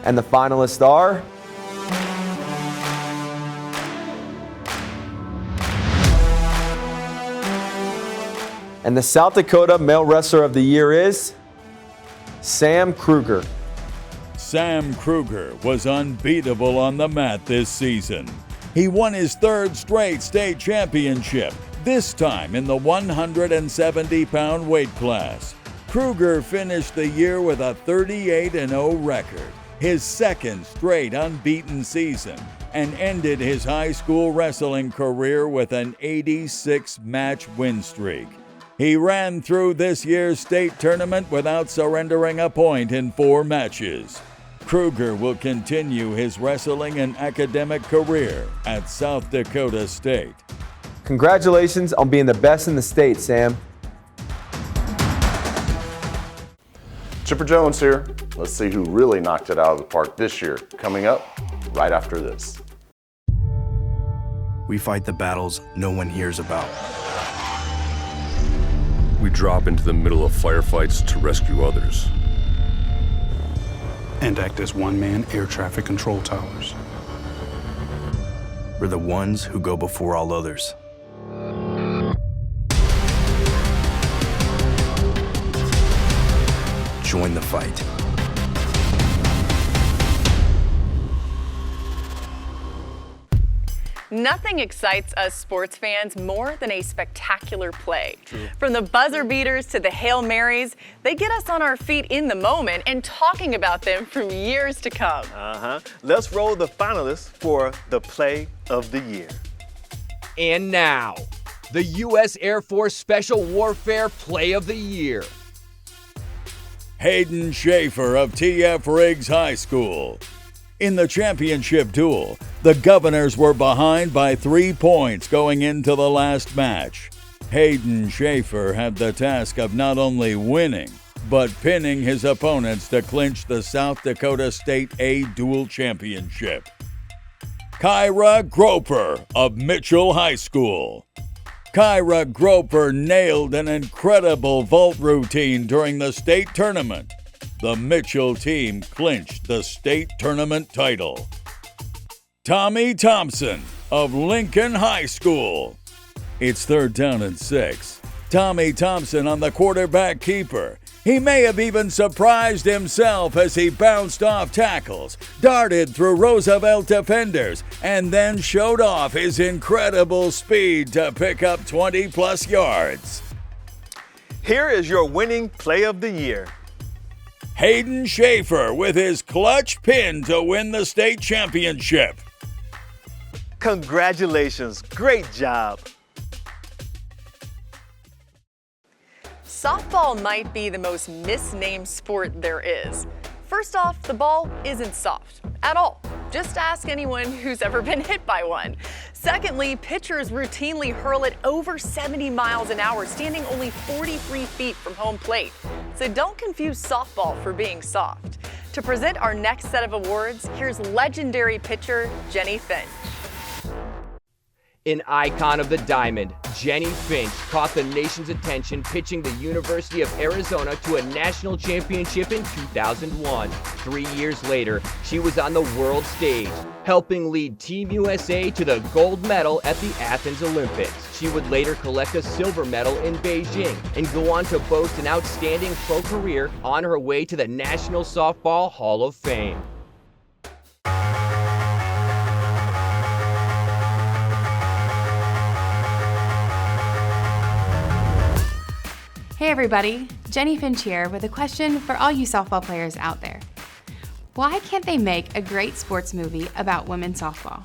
And the finalists are... And the South Dakota Male Wrestler of the Year is... Sam Kruger. Sam Kruger was unbeatable on the mat this season. He won his 3rd straight state championship, this time in the 170-pound weight class. Kruger finished the year with a 38-0 record, his 2nd straight unbeaten season, and ended his high school wrestling career with an 86-match win streak. He ran through this year's state tournament without surrendering a point in 4 matches. Kruger will continue his wrestling and academic career at South Dakota State. Congratulations on being the best in the state, Sam. Chipper Jones here. Let's see who really knocked it out of the park this year. Coming up right after this. We fight the battles no one hears about. We drop into the middle of firefights to rescue others. And act as one-man air traffic control towers. We're the ones who go before all others. Join the fight. Nothing excites us sports fans more than a spectacular play. True. From the buzzer beaters to the Hail Marys, they get us on our feet in the moment and talking about them for years to come. Let's roll the finalists for the Play of the Year. And now, the U.S. Air Force Special Warfare Play of the Year. Hayden Schaefer of T.F. Riggs High School. In the championship duel, the Governors were behind by 3 points going into the last match. Hayden Schaefer had the task of not only winning, but pinning his opponents to clinch the South Dakota State A Dual Championship. Kyra Groper of Mitchell High School. Kyra Groper nailed an incredible vault routine during the state tournament. The Mitchell team clinched the state tournament title. Tommy Thompson of Lincoln High School. It's 3rd down and 6. Tommy Thompson on the quarterback keeper. He may have even surprised himself as he bounced off tackles, darted through Roosevelt defenders, and then showed off his incredible speed to pick up 20-plus yards. Here is your winning Play of the Year. Hayden Schaefer with his clutch pin to win the state championship. Congratulations, great job. Softball might be the most misnamed sport there is. First off, the ball isn't soft at all. Just ask anyone who's ever been hit by one. Secondly, pitchers routinely hurl it over 70 miles an hour, standing only 43 feet from home plate. So don't confuse softball for being soft. To present our next set of awards, here's legendary pitcher Jennie Finch. An icon of the diamond, Jennie Finch caught the nation's attention pitching the University of Arizona to a national championship in 2001. 3 years later, she was on the world stage, helping lead Team USA to the gold medal at the Athens Olympics. She would later collect a silver medal in Beijing and go on to boast an outstanding pro career on her way to the National Softball Hall of Fame. Hey everybody, Jennie Finch here with a question for all you softball players out there. Why can't they make a great sports movie about women's softball?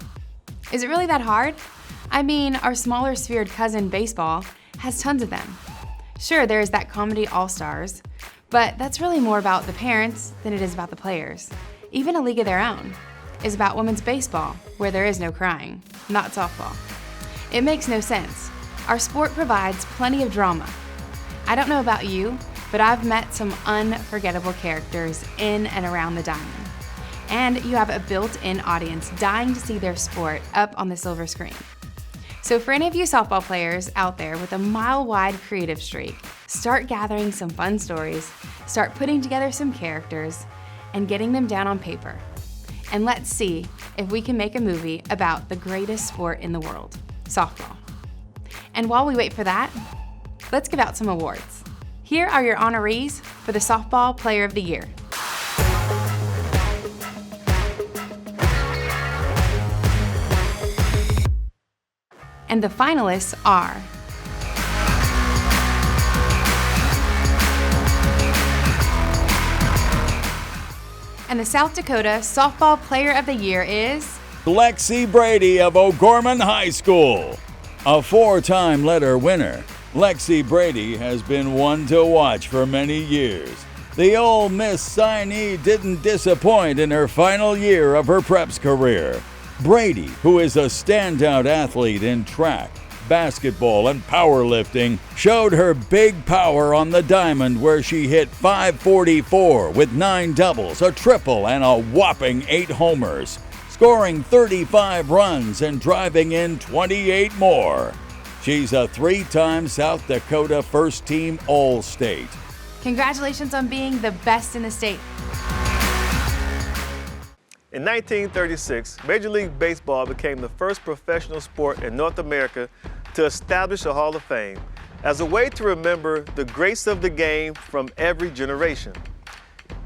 Is it really that hard? I mean, our smaller sphered cousin baseball has tons of them. Sure, there's that comedy All-Stars, but that's really more about the parents than it is about the players. Even A League of Their Own is about women's baseball, where there is no crying, not softball. It makes no sense. Our sport provides plenty of drama. I don't know about you, but I've met some unforgettable characters in and around the diamond. And you have a built-in audience dying to see their sport up on the silver screen. So for any of you softball players out there with a mile-wide creative streak, start gathering some fun stories, start putting together some characters, and getting them down on paper. And let's see if we can make a movie about the greatest sport in the world, softball. And while we wait for that, let's give out some awards. Here are your honorees for the Softball Player of the Year. And the finalists are and the South Dakota Softball Player of the Year is Lexi Brady of O'Gorman High School. A 4-time letter winner, Lexi Brady has been one to watch for many years. The Ole Miss signee didn't disappoint in her final year of her preps career. Brady, who is a standout athlete in track, basketball, and powerlifting, showed her big power on the diamond where she hit .544 with 9 doubles, a triple, and a whopping 8 homers, scoring 35 runs and driving in 28 more. She's a 3-time South Dakota First Team All-State. Congratulations on being the best in the state. In 1936, Major League Baseball became the first professional sport in North America to establish a Hall of Fame as a way to remember the greats of the game from every generation.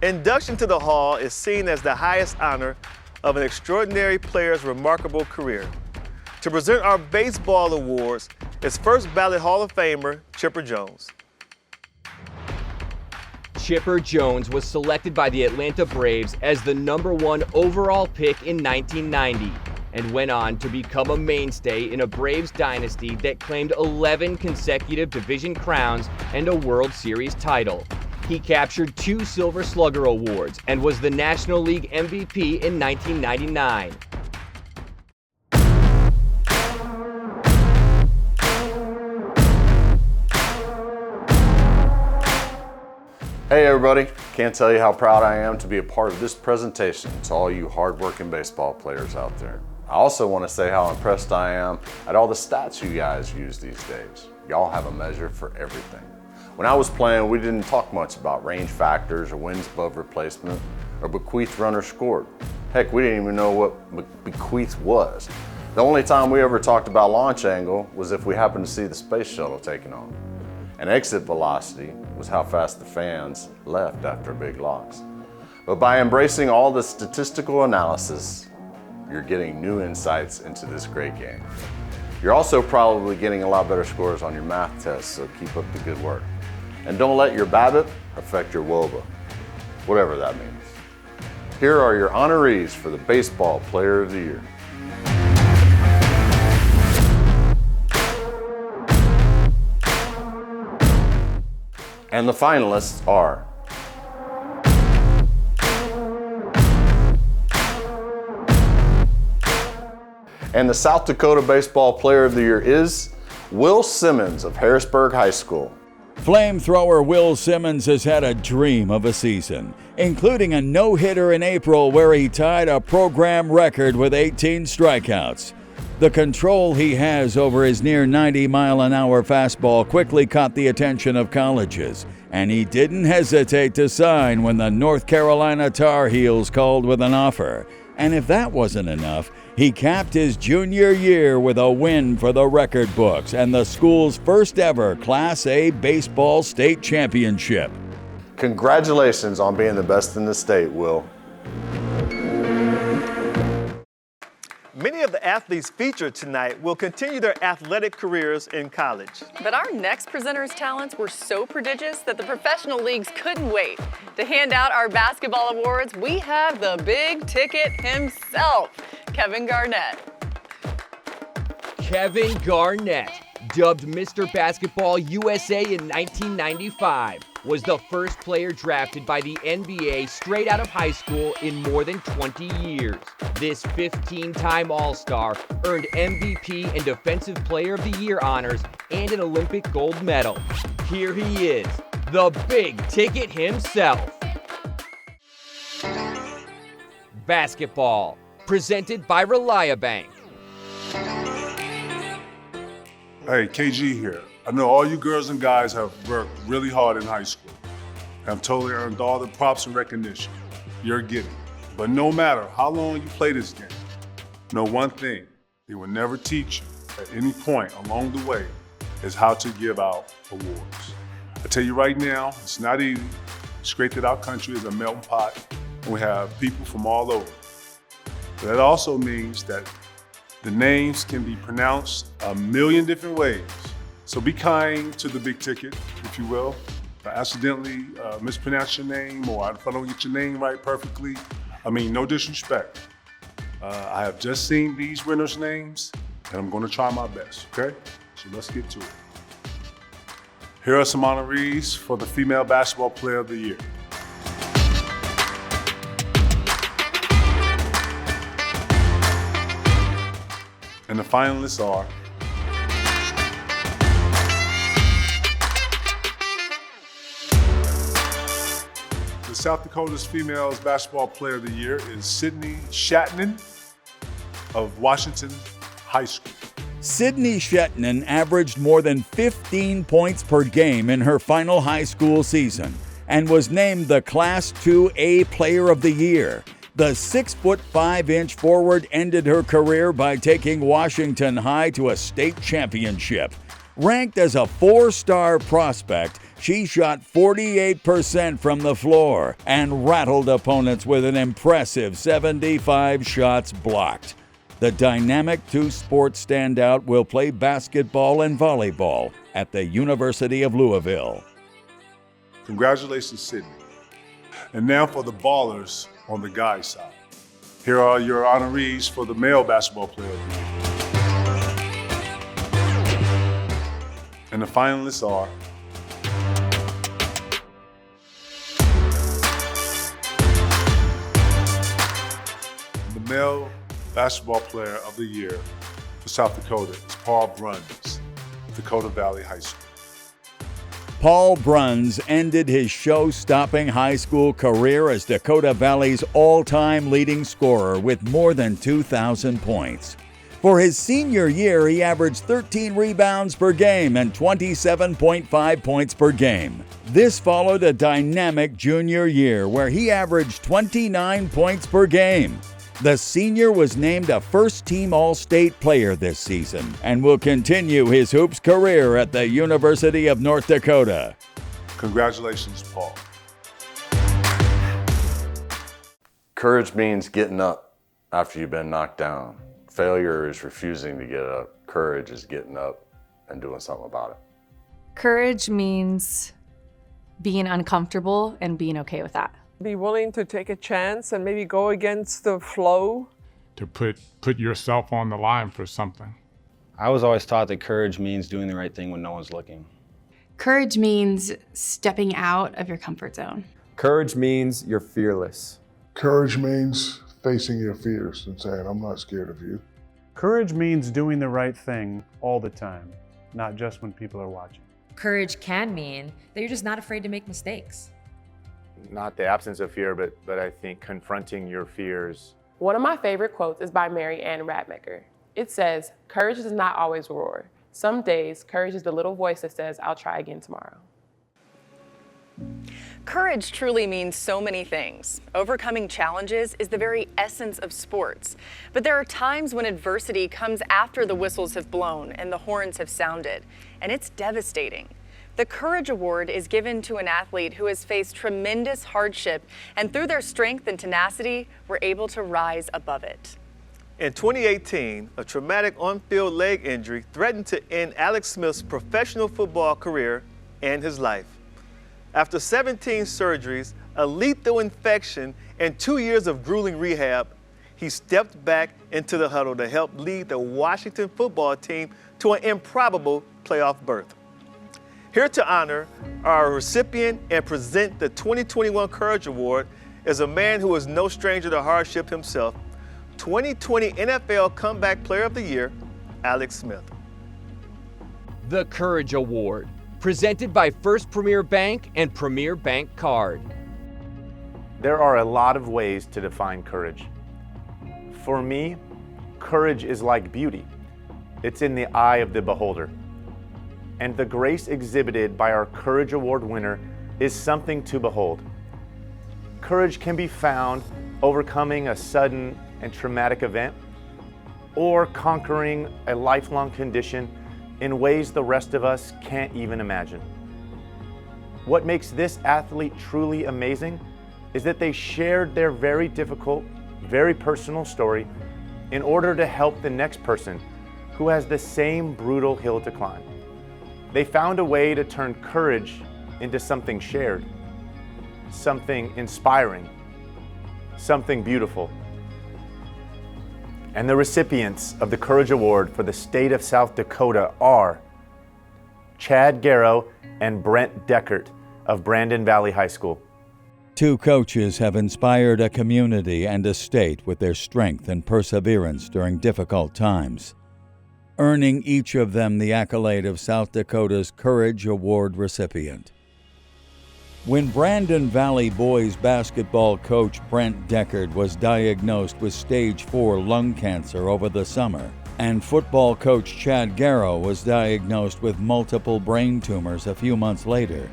Induction to the Hall is seen as the highest honor of an extraordinary player's remarkable career. To present our baseball awards is first ballot Hall of Famer Chipper Jones. Chipper Jones was selected by the Atlanta Braves as the #1 overall pick in 1990 and went on to become a mainstay in a Braves dynasty that claimed 11 consecutive division crowns and a World Series title. He captured 2 Silver Slugger awards and was the National League MVP in 1999. Hey everybody, can't tell you how proud I am to be a part of this presentation to all you hardworking baseball players out there. I also want to say how impressed I am at all the stats you guys use these days. Y'all have a measure for everything. When I was playing, we didn't talk much about range factors or wins above replacement or bequeath runner scored. Heck, we didn't even know what bequeath was. The only time we ever talked about launch angle was if we happened to see the space shuttle taking off. And exit velocity was how fast the fans left after big loss. But by embracing all the statistical analysis, you're getting new insights into this great game. You're also probably getting a lot better scores on your math tests, so keep up the good work. And don't let your BABIP affect your WOBA, whatever that means. Here are your honorees for the Baseball Player of the Year. And the finalists are and the South Dakota Baseball Player of the Year is Will Simmons of Harrisburg High School. Flamethrower Will Simmons has had a dream of a season, including a no-hitter in April where he tied a program record with 18 strikeouts. The control he has over his near 90-mile-an-hour fastball quickly caught the attention of colleges, and he didn't hesitate to sign when the North Carolina Tar Heels called with an offer. And if that wasn't enough, he capped his junior year with a win for the record books and the school's first ever Class A baseball state championship. Congratulations on being the best in the state, Will. Many of the athletes featured tonight will continue their athletic careers in college. But our next presenter's talents were so prodigious that the professional leagues couldn't wait. To hand out our basketball awards, we have the big ticket himself, Kevin Garnett. Kevin Garnett, dubbed Mr. Basketball USA in 1995, was the first player drafted by the NBA straight out of high school in more than 20 years. This 15-time All-Star earned MVP and Defensive Player of the Year honors and an Olympic gold medal. Here he is, the big ticket himself. Basketball, presented by Reliabank. Hey, KG here. I know all you girls and guys have worked really hard in high school. Have totally earned all the props and recognition you're getting. But no matter how long you play this game, know one thing, they will never teach you at any point along the way is how to give out awards. I tell you right now, it's not easy. It's great that our country is a melting pot and we have people from all over. But that also means that the names can be pronounced a million different ways. So be kind to the big ticket, if you will. If I accidentally mispronounce your name or if I don't get your name right perfectly, I mean, no disrespect. I have just seen these winners' names and I'm gonna try my best, okay? So let's get to it. Here are some honorees for the Female Basketball Player of the Year. And the finalists are the South Dakota's Females Basketball Player of the Year is Sydney Shatnan of Washington High School. Sydney Shetnan averaged more than 15 points per game in her final high school season and was named the Class 2A Player of the Year. The 6'5" forward ended her career by taking Washington High to a state championship. Ranked as a 4-star prospect, she shot 48% from the floor and rattled opponents with an impressive 75 shots blocked. The dynamic two-sport standout will play basketball and volleyball at the University of Louisville. Congratulations, Sydney. And now for the ballers on the guys' side. Here are your honorees for the Male Basketball Player of the Year. And the finalists are the Male Basketball Player of the Year for South Dakota is Paul Bruns, Dakota Valley High School. Paul Bruns ended his show-stopping high school career as Dakota Valley's all-time leading scorer with more than 2,000 points. For his senior year, he averaged 13 rebounds per game and 27.5 points per game. This followed a dynamic junior year where he averaged 29 points per game. The senior was named a first-team All-State player this season and will continue his hoops career at the University of North Dakota. Congratulations, Paul. Courage means getting up after you've been knocked down. Failure is refusing to get up. Courage is getting up and doing something about it. Courage means being uncomfortable and being okay with that. Be willing to take a chance and maybe go against the flow. To put yourself on the line for something. I was always taught that courage means doing the right thing when no one's looking. Courage means stepping out of your comfort zone. Courage means you're fearless. Courage means facing your fears and saying, I'm not scared of you. Courage means doing the right thing all the time, not just when people are watching. Courage can mean that you're just not afraid to make mistakes. Not the absence of fear, but I think confronting your fears. One of my favorite quotes is by Mary Ann Radmacher. It says, courage does not always roar. Some days, courage is the little voice that says, I'll try again tomorrow. Courage truly means so many things. Overcoming challenges is the very essence of sports. But there are times when adversity comes after the whistles have blown and the horns have sounded, and it's devastating. The Courage Award is given to an athlete who has faced tremendous hardship and through their strength and tenacity were able to rise above it. In 2018, a traumatic on-field leg injury threatened to end Alex Smith's professional football career and his life. After 17 surgeries, a lethal infection, and 2 years of grueling rehab, he stepped back into the huddle to help lead the Washington football team to an improbable playoff berth. Here to honor our recipient and present the 2021 Courage Award is a man who is no stranger to hardship himself, 2020 NFL Comeback Player of the Year, Alex Smith. The Courage Award, presented by First Premier Bank and Premier Bank Card. There are a lot of ways to define courage. For me, courage is like beauty. It's in the eye of the beholder. And the grace exhibited by our Courage Award winner is something to behold. Courage can be found overcoming a sudden and traumatic event, or conquering a lifelong condition in ways the rest of us can't even imagine. What makes this athlete truly amazing is that they shared their very difficult, very personal story in order to help the next person who has the same brutal hill to climb. They found a way to turn courage into something shared, something inspiring, something beautiful. And the recipients of the Courage Award for the state of South Dakota are Chad Garrow and Brent Deckert of Brandon Valley High School. Two coaches have inspired a community and a state with their strength and perseverance during difficult times, earning each of them the accolade of South Dakota's Courage Award recipient. When Brandon Valley boys basketball coach Brent Deckert was diagnosed with stage 4 lung cancer over the summer, and football coach Chad Garrow was diagnosed with multiple brain tumors a few months later,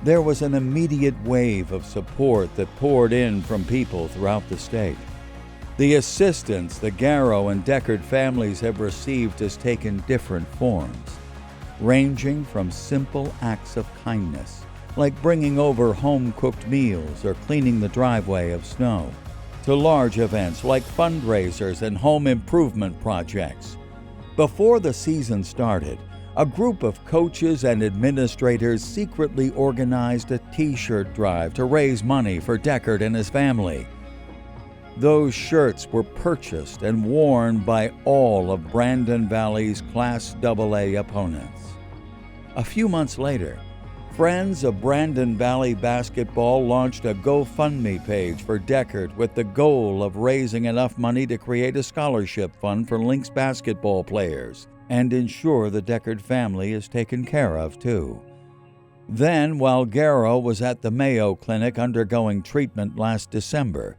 there was an immediate wave of support that poured in from people throughout the state. The assistance the Garrow and Deckert families have received has taken different forms, ranging from simple acts of kindness, like bringing over home-cooked meals or cleaning the driveway of snow, to large events like fundraisers and home improvement projects. Before the season started, a group of coaches and administrators secretly organized a T-shirt drive to raise money for Deckert and his family. Those shirts were purchased and worn by all of Brandon Valley's Class AA opponents. A few months later, Friends of Brandon Valley Basketball launched a GoFundMe page for Deckert with the goal of raising enough money to create a scholarship fund for Lynx basketball players and ensure the Deckert family is taken care of, too. Then, while Garrow was at the Mayo Clinic undergoing treatment last December,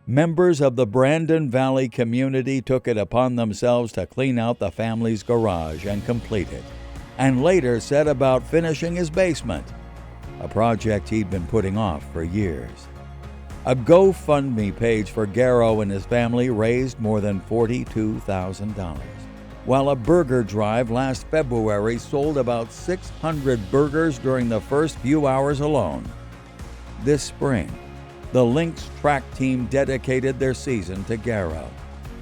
members of the Brandon Valley community took it upon themselves to clean out the family's garage and complete it, and later set about finishing his basement, a project he'd been putting off for years. A GoFundMe page for Garrow and his family raised more than $42,000, while a burger drive last February sold about 600 burgers during the first few hours alone. This spring, the Lynx track team dedicated their season to Garrow,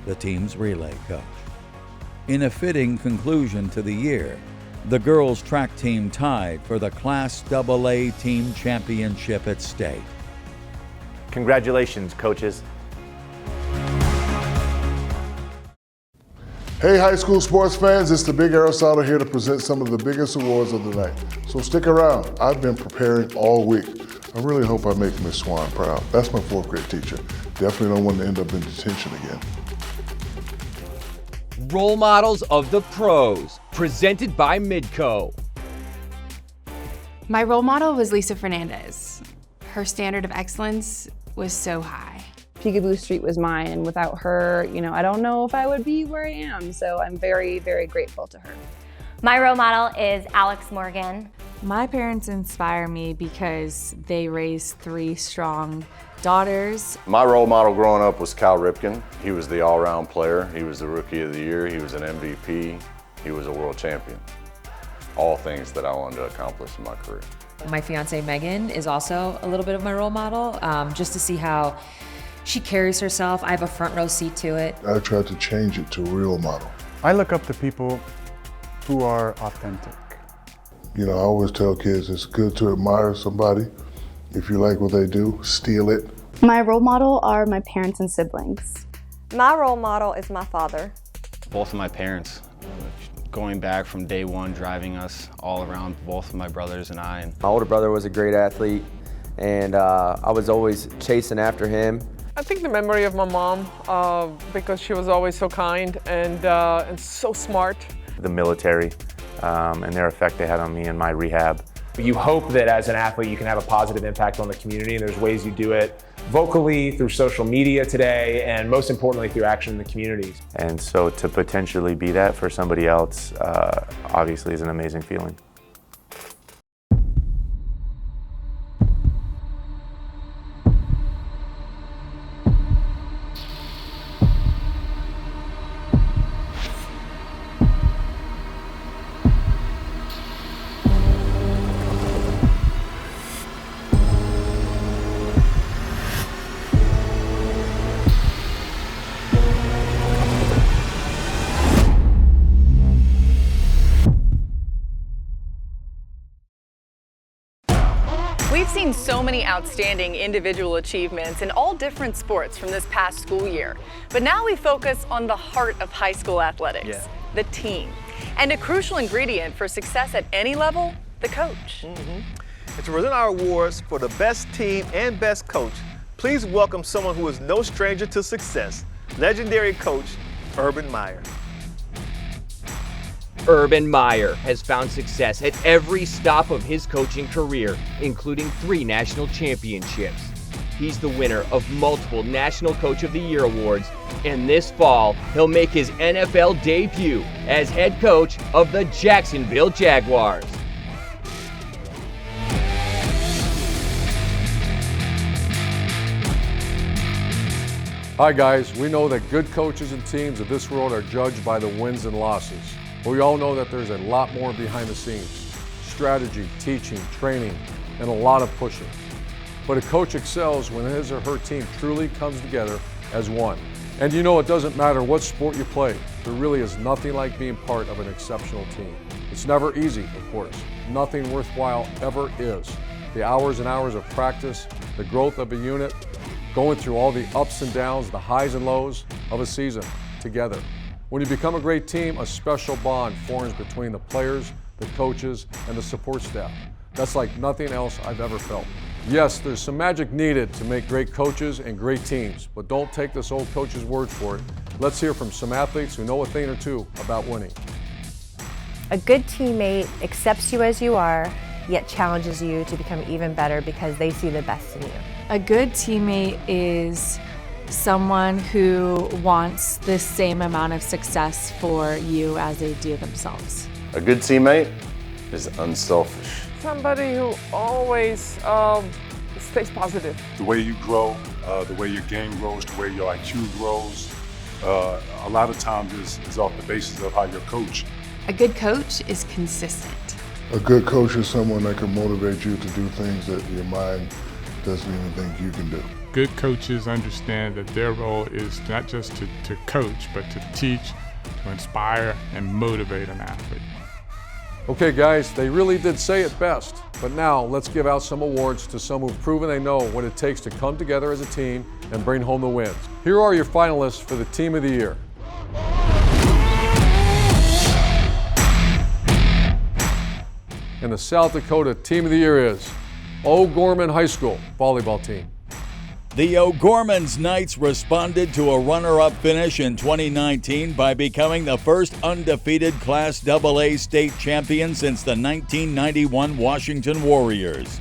the team's relay coach. In a fitting conclusion to the year, the girls' track team tied for the Class AA team championship at state. Congratulations, coaches. Hey, high school sports fans, it's the Big Aristotle here to present some of the biggest awards of the night. So stick around. I've been preparing all week. I really hope I make Miss Swan proud. That's my 4th grade teacher. Definitely don't want to end up in detention again. Role Models of the Pros, presented by Midco. My role model was Lisa Fernandez. Her standard of excellence was so high. Peekaboo Street was mine, and without her, I don't know if I would be where I am, so I'm very, very grateful to her. My role model is Alex Morgan. My parents inspire me because they raised 3 strong daughters. My role model growing up was Cal Ripken. He was the all-around player. He was the Rookie of the Year. He was an MVP. He was a world champion. All things that I wanted to accomplish in my career. My fiance Megan is also a little bit of my role model, just to see how She carries herself. I have a front row seat to it. I tried to change it to a real model. I look up to people who are authentic. You know, I always tell kids it's good to admire somebody. If you like what they do, steal it. My role model are my parents and siblings. My role model is my father. Both of my parents, going back from day one, driving us all around, both of my brothers and I. My older brother was a great athlete, and I was always chasing after him. I think the memory of my mom, because she was always so kind and so smart. The military and their effect they had on me in my rehab. You hope that as an athlete you can have a positive impact on the community, and there's ways you do it vocally, through social media today, and most importantly through action in the communities. And so to potentially be that for somebody else obviously is an amazing feeling. We've seen so many outstanding individual achievements in all different sports from this past school year. But now we focus on the heart of high school athletics, the team. And a crucial ingredient for success at any level, the coach. And to present our awards for the best team and best coach, please welcome someone who is no stranger to success, legendary coach Urban Meyer. Urban Meyer has found success at every stop of his coaching career, including 3 national championships. He's the winner of multiple National Coach of the Year awards, and this fall, he'll make his NFL debut as head coach of the Jacksonville Jaguars. Hi guys, we know that good coaches and teams of this world are judged by the wins and losses. But we all know that there's a lot more behind the scenes. Strategy, teaching, training, and a lot of pushing. But a coach excels when his or her team truly comes together as one. And you know, it doesn't matter what sport you play. There really is nothing like being part of an exceptional team. It's never easy, of course. Nothing worthwhile ever is. The hours and hours of practice, the growth of a unit, going through all the ups and downs, the highs and lows of a season together. When you become a great team, a special bond forms between the players, the coaches, and the support staff. That's like nothing else I've ever felt. Yes, there's some magic needed to make great coaches and great teams, but don't take this old coach's word for it. Let's hear from some athletes who know a thing or two about winning. A good teammate accepts you as you are, yet challenges you to become even better because they see the best in you. A good teammate is someone who wants the same amount of success for you as they do themselves. A good teammate is unselfish. Somebody who always stays positive. The way you grow, the way your game grows, the way your IQ grows, a lot of times is off the basis of how you're coached. A good coach is consistent. A good coach is someone that can motivate you to do things that your mind doesn't even think you can do. Good coaches understand that their role is not just to coach, but to teach, to inspire, and motivate an athlete. Okay guys, they really did say it best. But now let's give out some awards to some who've proven they know what it takes to come together as a team and bring home the wins. Here are your finalists for the Team of the Year. And the South Dakota Team of the Year is O'Gorman High School Volleyball Team. The O'Gorman's Knights responded to a runner-up finish in 2019 by becoming the first undefeated Class AA state champion since the 1991 Washington Warriors.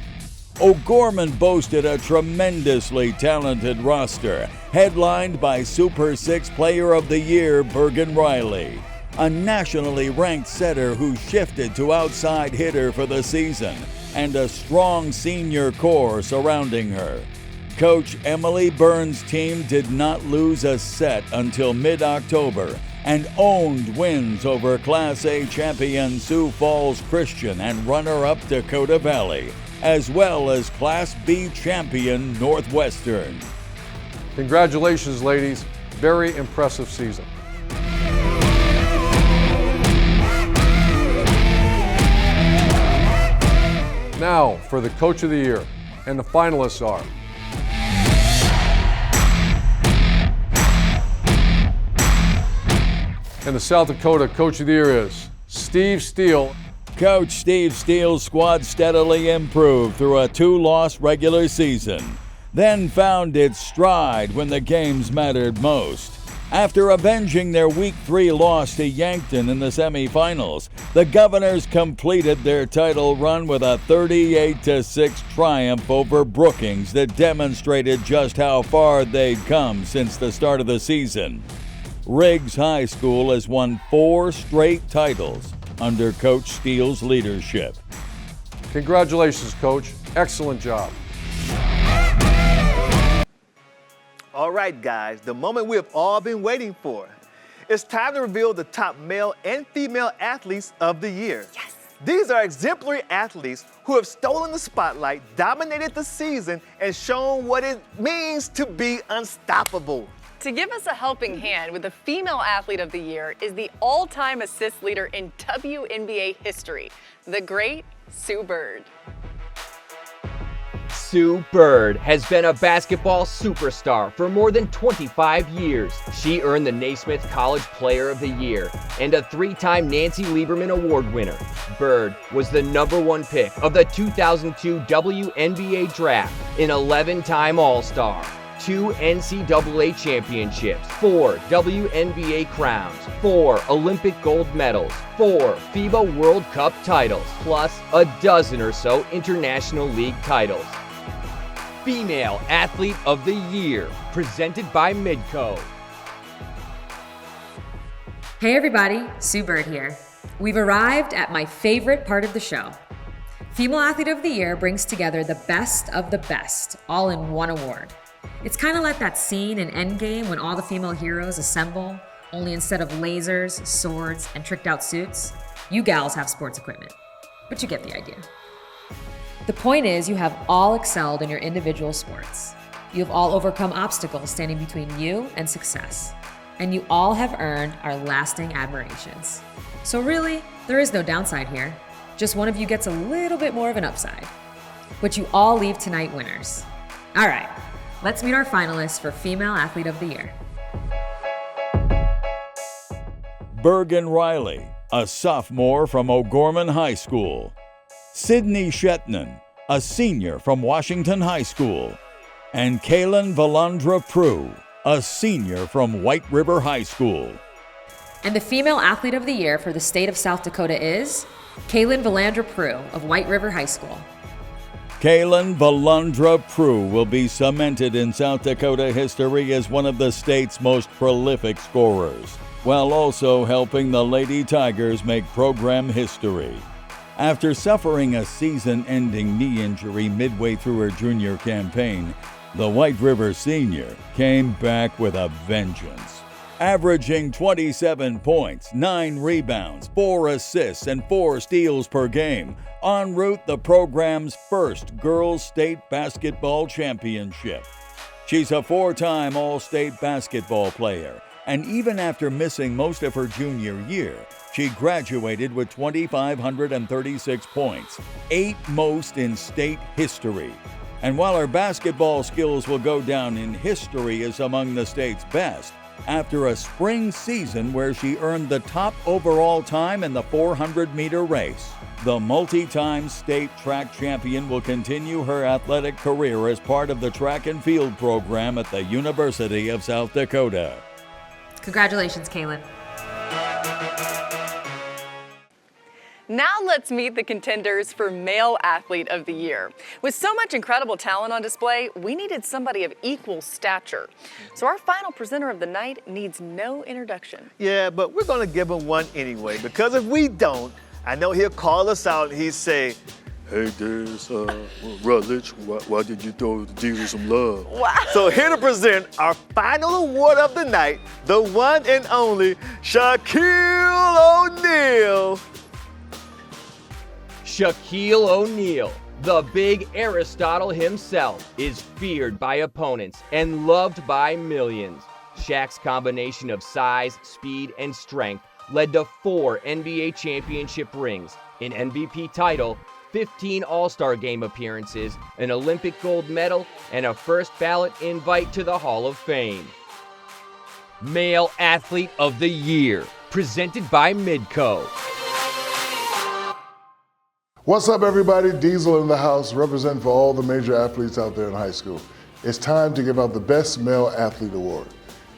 O'Gorman boasted a tremendously talented roster, headlined by Super 6 Player of the Year Bergen Riley, a nationally ranked setter who shifted to outside hitter for the season, and a strong senior core surrounding her. Coach Emily Burns' team did not lose a set until mid-October and owned wins over Class A champion Sioux Falls Christian and runner-up Dakota Valley, as well as Class B champion Northwestern. Congratulations, ladies. Very impressive season. Now for the Coach of the Year, and the finalists are and the South Dakota Coach of the Year is Steve Steele. Coach Steve Steele's squad steadily improved through a 2-loss regular season, then found its stride when the games mattered most. After avenging their Week 3 loss to Yankton in the semifinals, the Governors completed their title run with a 38-6 triumph over Brookings that demonstrated just how far they'd come since the start of the season. Riggs High School has won 4 straight titles under Coach Steele's leadership. Congratulations, Coach. Excellent job. All right, guys, the moment we have all been waiting for. It's time to reveal the top male and female athletes of the year. Yes. These are exemplary athletes who have stolen the spotlight, dominated the season, and shown what it means to be unstoppable. To give us a helping hand with the female athlete of the year is the all-time assist leader in WNBA history, the great Sue Bird. Sue Bird has been a basketball superstar for more than 25 years. She earned the Naismith College Player of the Year and a 3-time Nancy Lieberman Award winner. Bird was the #1 pick of the 2002 WNBA draft, an 11-time All-Star, 2 NCAA championships, 4 WNBA crowns, 4 Olympic gold medals, 4 FIBA World Cup titles, plus a dozen or so International League titles. Female Athlete of the Year, presented by Midco. Hey everybody, Sue Bird here. We've arrived at my favorite part of the show. Female Athlete of the Year brings together the best of the best, all in one award. It's kind of like that scene in Endgame when all the female heroes assemble, only instead of lasers, swords, and tricked out suits, you gals have sports equipment. But you get the idea. The point is, you have all excelled in your individual sports. You have all overcome obstacles standing between you and success. And you all have earned our lasting admirations. So really, there is no downside here. Just one of you gets a little bit more of an upside. But you all leave tonight winners. All right, let's meet our finalists for Female Athlete of the Year. Bergen Riley, a sophomore from O'Gorman High School. Sydney Shetnan, a senior from Washington High School. And Kaylin Valandra Prue, a senior from White River High School. And the Female Athlete of the Year for the state of South Dakota is Kaylin Valandra Prue of White River High School. Kaylin Valandra Prue will be cemented in South Dakota history as one of the state's most prolific scorers, while also helping the Lady Tigers make program history. After suffering a season-ending knee injury midway through her junior campaign, the White River senior came back with a vengeance. Averaging 27 points, 9 rebounds, 4 assists, and 4 steals per game, en route the program's first girls' state basketball championship. She's a 4-time All-State basketball player, and even after missing most of her junior year, she graduated with 2,536 points, 8th most in state history. And while her basketball skills will go down in history as among the state's best, after a spring season where she earned the top overall time in the 400-meter race, the multi-time state track champion will continue her athletic career as part of the track and field program at the University of South Dakota. Congratulations, Kaylin. Now let's meet the contenders for Male Athlete of the Year. With so much incredible talent on display, we needed somebody of equal stature. So our final presenter of the night needs no introduction. Yeah, but we're gonna give him one anyway, because if we don't, I know he'll call us out and he'd say, "Hey, there's Rutledge, why did you throw Jesus some love?" Wow. So here to present our final award of the night, the one and only Shaquille O'Neal. Shaquille O'Neal, The big Aristotle himself is feared by opponents and loved by millions. Shaq's combination of size, speed, and strength led to 4 NBA championship rings, an MVP title, 15 All-Star Game appearances, an Olympic gold medal, and a first ballot invite to the Hall of Fame. Male Athlete of the Year, presented by Midco. What's up, everybody? Diesel in the house, representing for all the major athletes out there in high school. It's time to give out the Best Male Athlete Award.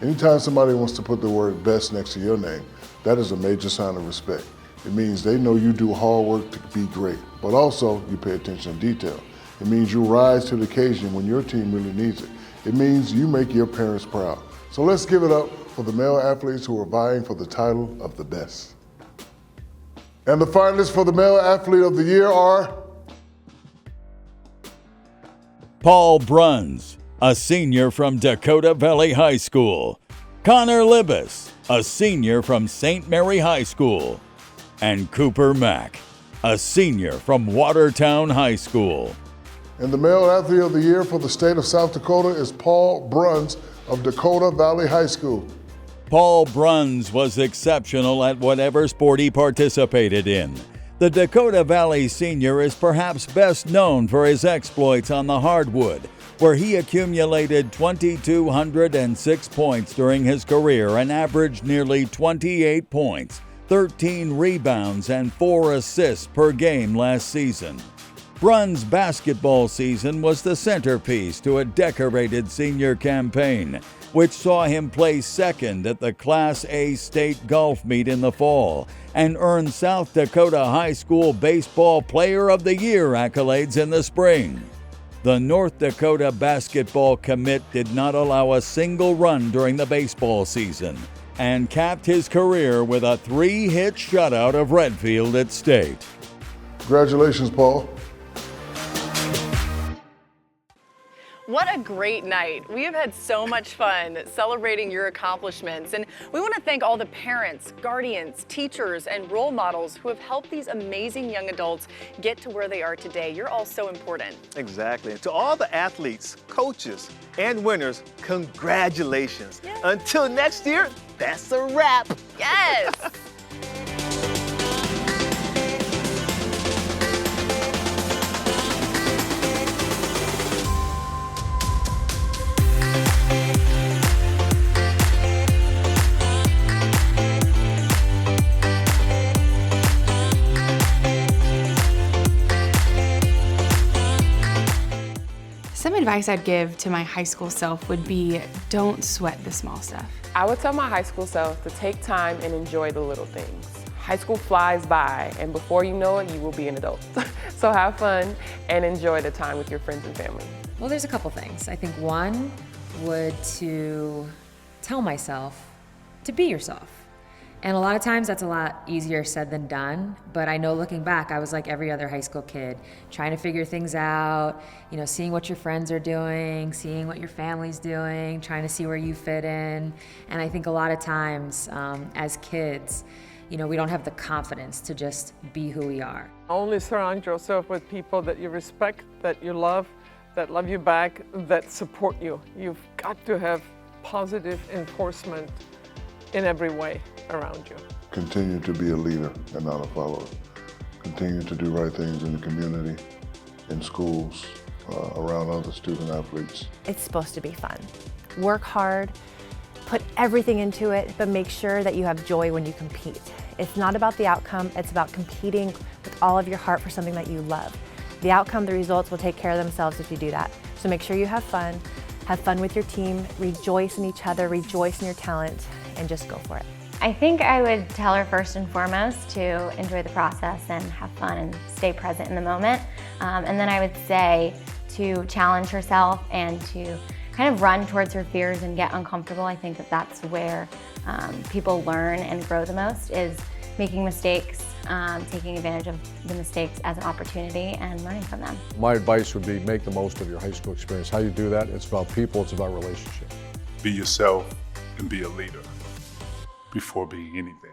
Anytime somebody wants to put the word best next to your name, that is a major sign of respect. It means they know you do hard work to be great, but also you pay attention to detail. It means you rise to the occasion when your team really needs it. It means you make your parents proud. So let's give it up for the male athletes who are vying for the title of the best. And the finalists for the Male Athlete of the Year are Paul Bruns, a senior from Dakota Valley High School, Connor Libas, a senior from St. Mary High School, and Cooper Mack, a senior from Watertown High School. And the Male Athlete of the Year for the state of South Dakota is Paul Bruns of Dakota Valley High School. Paul Bruns was exceptional at whatever sport he participated in. The Dakota Valley senior is perhaps best known for his exploits on the hardwood, where he accumulated 2,206 points during his career and averaged nearly 28 points, 13 rebounds, and 4 assists per game last season. Bruns' basketball season was the centerpiece to a decorated senior campaign, which saw him place second at the Class A state golf meet in the fall and earn South Dakota High School Baseball Player of the Year accolades in the spring. The North Dakota basketball commit did not allow a single run during the baseball season and capped his career with a 3-hit shutout of Redfield at state. Congratulations, Paul. What a great night. We have had so much fun celebrating your accomplishments, and we want to thank all the parents, guardians, teachers, and role models who have helped these amazing young adults get to where they are today. You're all so important. Exactly. And to all the athletes, coaches, and winners, congratulations. Yes. Until next year, that's a wrap. Yes. Some advice I'd give to my high school self would be, don't sweat the small stuff. I would tell my high school self to take time and enjoy the little things. High school flies by, and before you know it, you will be an adult. So have fun and enjoy the time with your friends and family. Well, there's a couple things. I think one would to tell myself to be yourself. And a lot of times that's a lot easier said than done, but I know looking back, I was like every other high school kid, trying to figure things out, seeing what your friends are doing, seeing what your family's doing, trying to see where you fit in. And I think a lot of times as kids, we don't have the confidence to just be who we are. Only surround yourself with people that you respect, that you love you back, that support you. You've got to have positive enforcement in every way around you. Continue to be a leader and not a follower. Continue to do right things in the community, in schools, around other student athletes. It's supposed to be fun. Work hard, put everything into it, but make sure that you have joy when you compete. It's not about the outcome, it's about competing with all of your heart for something that you love. The outcome, the results will take care of themselves if you do that. So make sure you have fun with your team, rejoice in each other, rejoice in your talent, and just go for it. I think I would tell her first and foremost to enjoy the process and have fun and stay present in the moment. And then I would say to challenge herself and to kind of run towards her fears and get uncomfortable. I think that that's where people learn and grow the most, is making mistakes, taking advantage of the mistakes as an opportunity and learning from them. My advice would be make the most of your high school experience. How you do that, it's about people, it's about relationships. Be yourself and be a leader before being anything.